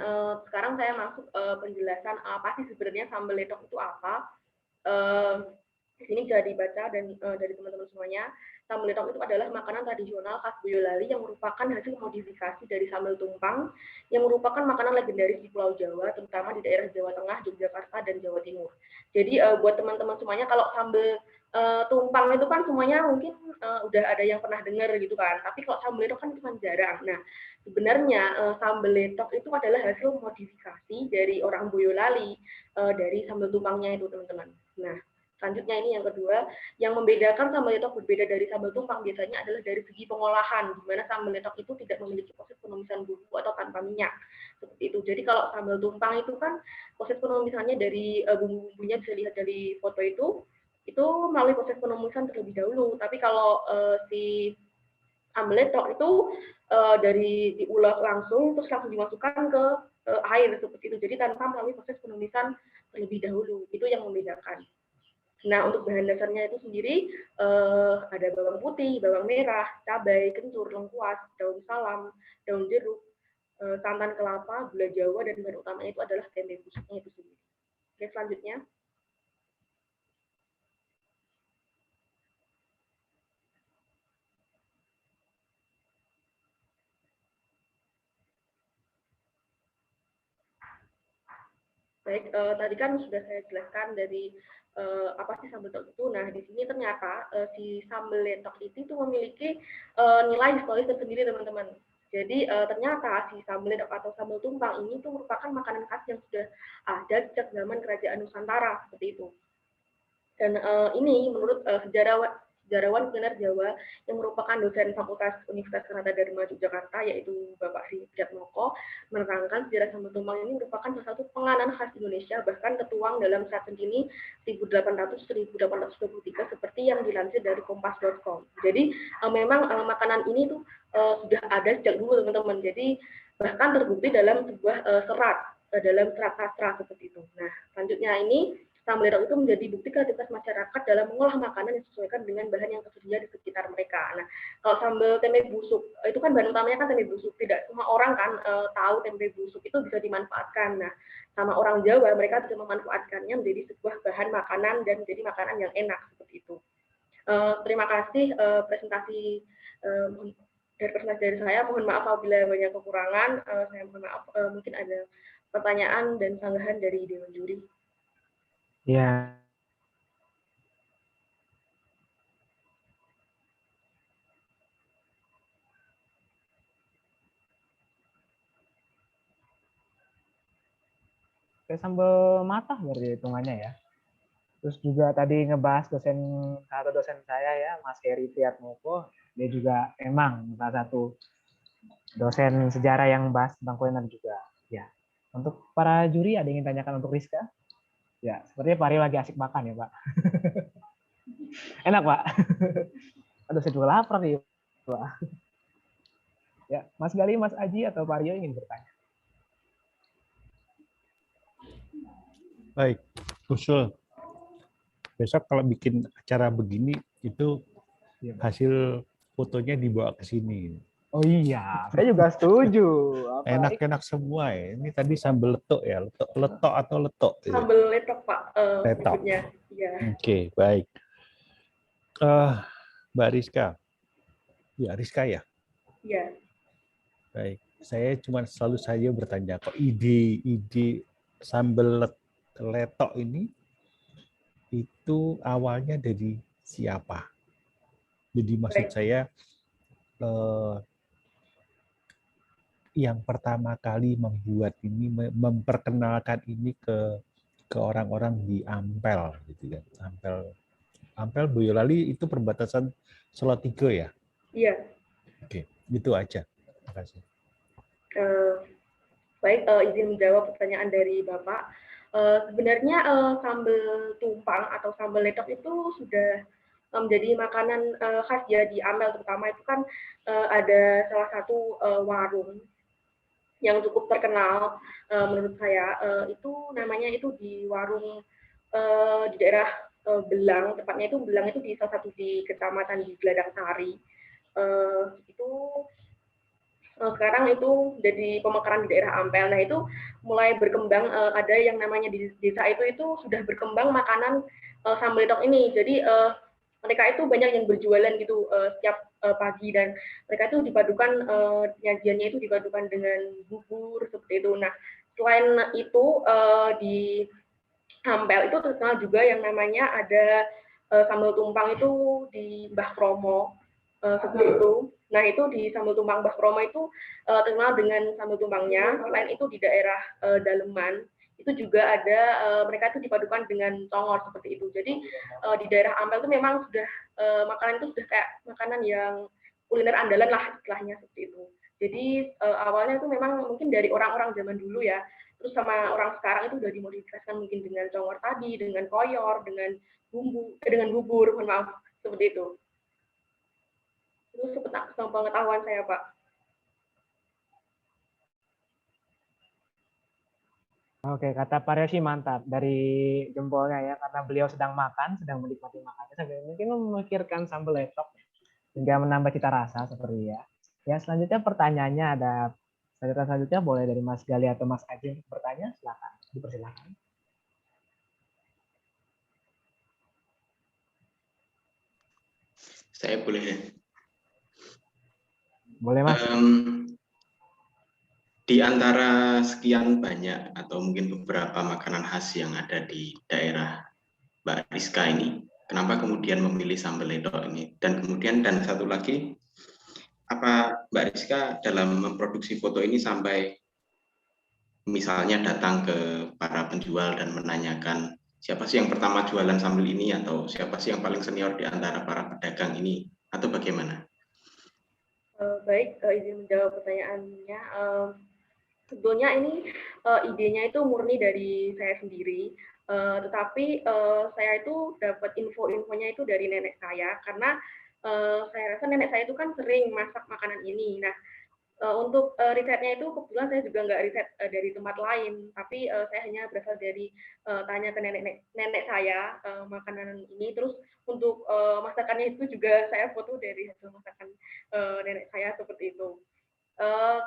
Speaker 13: sekarang saya masuk penjelasan apa sih sebenarnya sambal letok itu apa. Di sini bisa dibaca dan dari teman-teman semuanya, sambal letok itu adalah makanan tradisional khas Boyolali yang merupakan hasil modifikasi dari sambal tumpang yang merupakan makanan legendaris di Pulau Jawa, terutama di daerah Jawa Tengah, Yogyakarta, dan Jawa Timur. Jadi buat teman-teman semuanya, kalau sambal tumpang itu kan semuanya mungkin udah ada yang pernah dengar gitu kan. Tapi kalau sambal letok kan itu kan jarang. Nah, sebenarnya sambal letok itu adalah hasil modifikasi dari orang Boyolali dari sambal tumpangnya itu, teman-teman. Nah, selanjutnya ini yang kedua, yang membedakan sambal letok berbeda dari sambal tumpang biasanya adalah dari segi pengolahan, di mana sambal letok itu tidak memiliki proses penumisan bumbu atau tanpa minyak. Seperti itu. Jadi kalau sambal tumpang itu kan proses penumisannya dari bumbu-bumbunya bisa lihat dari foto itu melalui proses penumisan terlebih dahulu. Tapi kalau si sambal letok itu dari diulek langsung terus langsung dimasukkan ke air seperti itu. Jadi tanpa melalui proses penumisan terlebih dahulu. Itu yang membedakan. Nah, untuk bahan dasarnya itu sendiri ada bawang putih, bawang merah, cabai, kencur, lengkuas, daun salam, daun jeruk, santan kelapa, gula Jawa, dan bahan utamanya itu adalah tempe busuknya itu sendiri. Oke, selanjutnya. Baik, tadi kan sudah saya jelaskan dari apa sih sambal letok itu. Nah, di sini ternyata si sambal letok itu memiliki nilai historis tersendiri, teman-teman. Jadi ternyata si sambal letok atau sambal tumpang ini tuh merupakan makanan khas yang sudah ada sejak zaman Kerajaan Nusantara seperti itu. Dan ini menurut sejarawan kuliner Jawa yang merupakan dosen Fakultas Universitas Kanata Dharma Yogyakarta, yaitu Bapak Sri Priatmoko, menerangkan sejarah sambal tumpang ini merupakan salah satu penganan khas Indonesia, bahkan tertuang dalam Serat Centini 1800-1823 seperti yang dilansir dari kompas.com. Jadi memang makanan ini tuh sudah ada sejak dulu, teman-teman. Jadi bahkan terbukti dalam sebuah serat, dalam serat sastra seperti itu. Nah, selanjutnya ini sambal letok itu menjadi bukti kreativitas masyarakat dalam mengolah makanan yang disesuaikan dengan bahan yang tersedia di sekitar mereka. Nah, kalau sambal tempe busuk, itu kan bahan utamanya kan tempe busuk. Tidak semua orang kan tahu tempe busuk itu bisa dimanfaatkan. Nah, sama orang Jawa, mereka bisa memanfaatkannya menjadi sebuah bahan makanan dan menjadi makanan yang enak seperti itu. Terima kasih presentasi dari saya. Mohon maaf apabila banyak kekurangan. Saya mohon maaf, mungkin ada pertanyaan dan sanggahan dari Dewan Juri.
Speaker 3: Ya. Kayak sambal matah berarti hitungannya ya. Terus juga tadi ngebahas satu dosen saya ya, Mas Heri Priatmoko, dia juga emang salah satu dosen sejarah yang bahas tentang kuliner juga. Ya. Untuk para juri ada yang ingin tanyakan untuk Rizka? Ya, sepertinya Pak Rio lagi asik makan ya, Pak. Enak, Pak. Aduh, saya juga lapar nih, Pak. Ya, Mas Gali, Mas Aji, atau Pak Rio ingin bertanya?
Speaker 1: Baik, usul. Besok kalau bikin acara begini, itu hasil fotonya dibawa ke sini.
Speaker 3: Oh iya, saya juga setuju.
Speaker 1: Enak-enak semua ya. Ini tadi sambal letok ya, letok atau letok?
Speaker 13: Sambal letok, Pak.
Speaker 1: Letok.
Speaker 13: Ya.
Speaker 1: Oke, baik. Mbak Rizka. Ya, Rizka ya?
Speaker 13: Iya.
Speaker 1: Baik. Saya cuma selalu saja bertanya, kok ide sambal letok ini itu awalnya dari siapa? Jadi maksud saya yang pertama kali membuat ini, memperkenalkan ini ke orang-orang di Ampel, gitu kan? Ampel Boyolali itu perbatasan Salatiga ya?
Speaker 13: Iya.
Speaker 1: Oke, itu aja. Terima kasih.
Speaker 13: Baik, izin menjawab pertanyaan dari Bapak. Sebenarnya sambal tumpang atau sambal letok itu sudah menjadi makanan khas ya di Ampel, terutama itu kan ada salah satu warung yang cukup terkenal menurut saya, itu namanya itu di warung di daerah Belang, tepatnya itu Belang itu di salah satu di kecamatan di Geladang Sari. Itu sekarang itu jadi pemekaran di daerah Ampel. Nah, itu mulai berkembang, ada yang namanya di desa itu sudah berkembang makanan sambal letok ini. Jadi mereka itu banyak yang berjualan gitu setiap pagi, dan mereka itu dipadukan penyajiannya itu dipadukan dengan bubur seperti itu. Nah, selain itu di Ampel itu terkenal juga yang namanya ada sambal tumpang itu di Mbah Kromo seperti itu. Nah itu di sambal tumpang Mbah Kromo itu terkenal dengan sambal tumpangnya. Selain itu di daerah Daleman itu juga ada mereka itu dipadukan dengan congor seperti itu. Jadi di daerah Ampel itu memang sudah makanan itu sudah kayak makanan yang kuliner andalan lah istilahnya seperti itu. Jadi awalnya itu memang mungkin dari orang-orang zaman dulu ya, terus sama orang sekarang itu udah dimodifikasikan mungkin dengan congor tadi, dengan koyor, dengan dengan bubur, mohon maaf seperti itu. Itu pengetahuan saya, Pak.
Speaker 3: Oke, kata Pak Resi mantap dari jempolnya ya, karena beliau sedang makan, sedang menikmati makannya sambil mungkin memikirkan sambal letok hingga menambah cita rasa seperti ya. Ya selanjutnya pertanyaannya ada selanjutnya boleh dari Mas Gali atau Mas Aji untuk bertanya, silakan dipersilakan.
Speaker 5: Saya boleh ya?
Speaker 3: Boleh Mas.
Speaker 5: Di antara sekian banyak atau mungkin beberapa makanan khas yang ada di daerah Mbak Rizka ini, kenapa kemudian memilih sambal ledok ini? Dan kemudian dan satu lagi, apa Mbak Rizka dalam memproduksi foto ini sampai misalnya datang ke para penjual dan menanyakan siapa sih yang pertama jualan sambal ini atau siapa sih yang paling senior di antara para pedagang ini atau bagaimana?
Speaker 13: Baik, izin menjawab pertanyaannya. Sebetulnya ini idenya itu murni dari saya sendiri, tetapi saya itu dapat info-infonya itu dari nenek saya karena saya rasa nenek saya itu kan sering masak makanan ini. Nah, untuk risetnya itu kebetulan saya juga nggak riset dari tempat lain, tapi saya hanya berasal dari tanya ke nenek saya makanan ini. Terus untuk masakannya itu juga saya foto dari hasil masakan nenek saya seperti itu.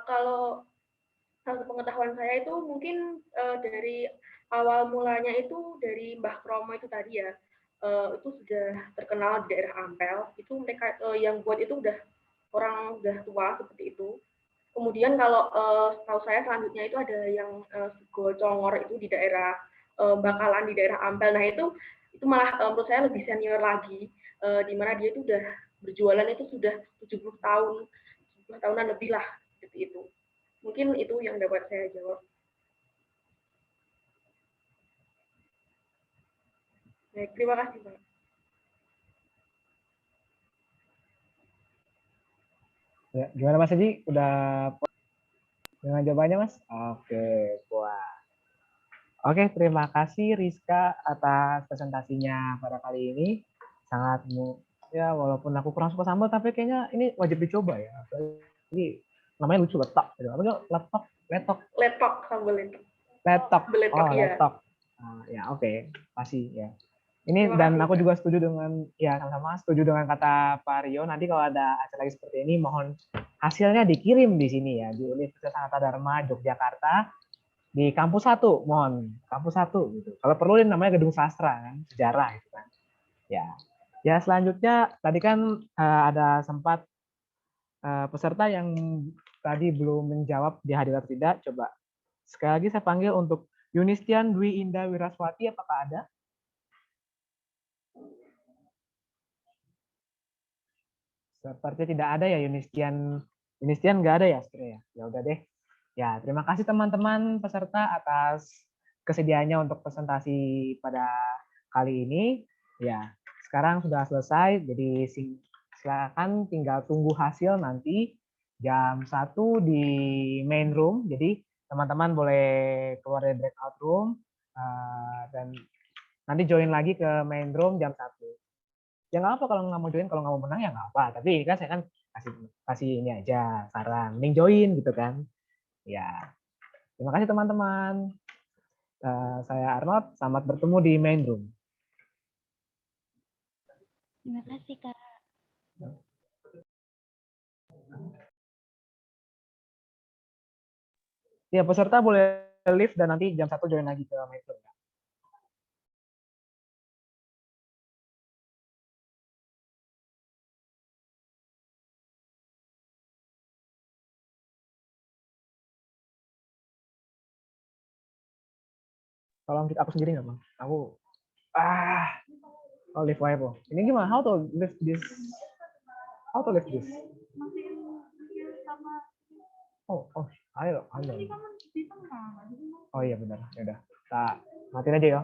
Speaker 13: Kalau satu pengetahuan saya itu mungkin dari awal mulanya itu dari Mbah Kromo itu tadi ya, itu sudah terkenal di daerah Ampel. Itu mereka yang buat itu udah tua seperti itu. Kemudian kalau tahu saya selanjutnya itu ada yang sego congor itu di daerah Bakalan di daerah Ampel. Nah itu malah menurut saya lebih senior lagi, di mana dia itu udah berjualan itu sudah 70 tahun, 70 tahunan lebih lah seperti itu. Mungkin itu yang dapat saya jawab. Baik, terima kasih, Pak.
Speaker 3: Ya, gimana Mas Haji? Udah dengan jawabannya Mas? Oke, puas. Oke, terima kasih Rizka atas presentasinya pada kali ini. Sangat ya walaupun aku kurang suka sambal tapi kayaknya ini wajib dicoba ya. Jadi namanya lucu letok gitu. Apa sih letok?
Speaker 13: Letok sambal letok.
Speaker 3: Letok.
Speaker 13: Beletok,
Speaker 3: oh,
Speaker 13: ya.
Speaker 3: Letok. Ya, oke. Pasti ya. Ini dan aku juga setuju dengan ya sama-sama setuju dengan kata Pak Rio. Nanti kalau ada acara lagi seperti ini mohon hasilnya dikirim di sini ya di Universitas Sanata Dharma Yogyakarta di kampus 1, mohon kampus 1 gitu. Kalau perlu namanya gedung sastra kan, sejarah gitu kan. Ya. Ya selanjutnya tadi kan ada sempat peserta yang tadi belum menjawab di hadir atau tidak. Coba sekali lagi saya panggil untuk Yunistian Dwi Indah Wiraswati, apakah ada? Sepertinya tidak ada ya Yunistian nggak ada ya sebenarnya. Ya udah deh. Ya, terima kasih teman-teman peserta atas kesediaannya untuk presentasi pada kali ini. Ya, sekarang sudah selesai, jadi silakan tinggal tunggu hasil nanti jam 1 di main room. Jadi teman-teman boleh keluar dari breakout room dan nanti join lagi ke main room jam 1. Ya nggak apa kalau nggak mau join, kalau nggak mau menang ya nggak apa. Tapi kan saya kan kasih ini aja saran, mending join gitu kan. Ya, terima kasih teman-teman. Saya Arnold, selamat bertemu di main room.
Speaker 12: Terima kasih, Kak.
Speaker 3: Ya, peserta boleh live dan nanti jam 1 join lagi ke main room. Tolong aku sendiri nggak Bang? Aku Oh, lift wipe. Ini gimana? How to lift this? How to lift this? Oh, ayo. Oh iya benar. Ya udah. Kita matiin aja ya.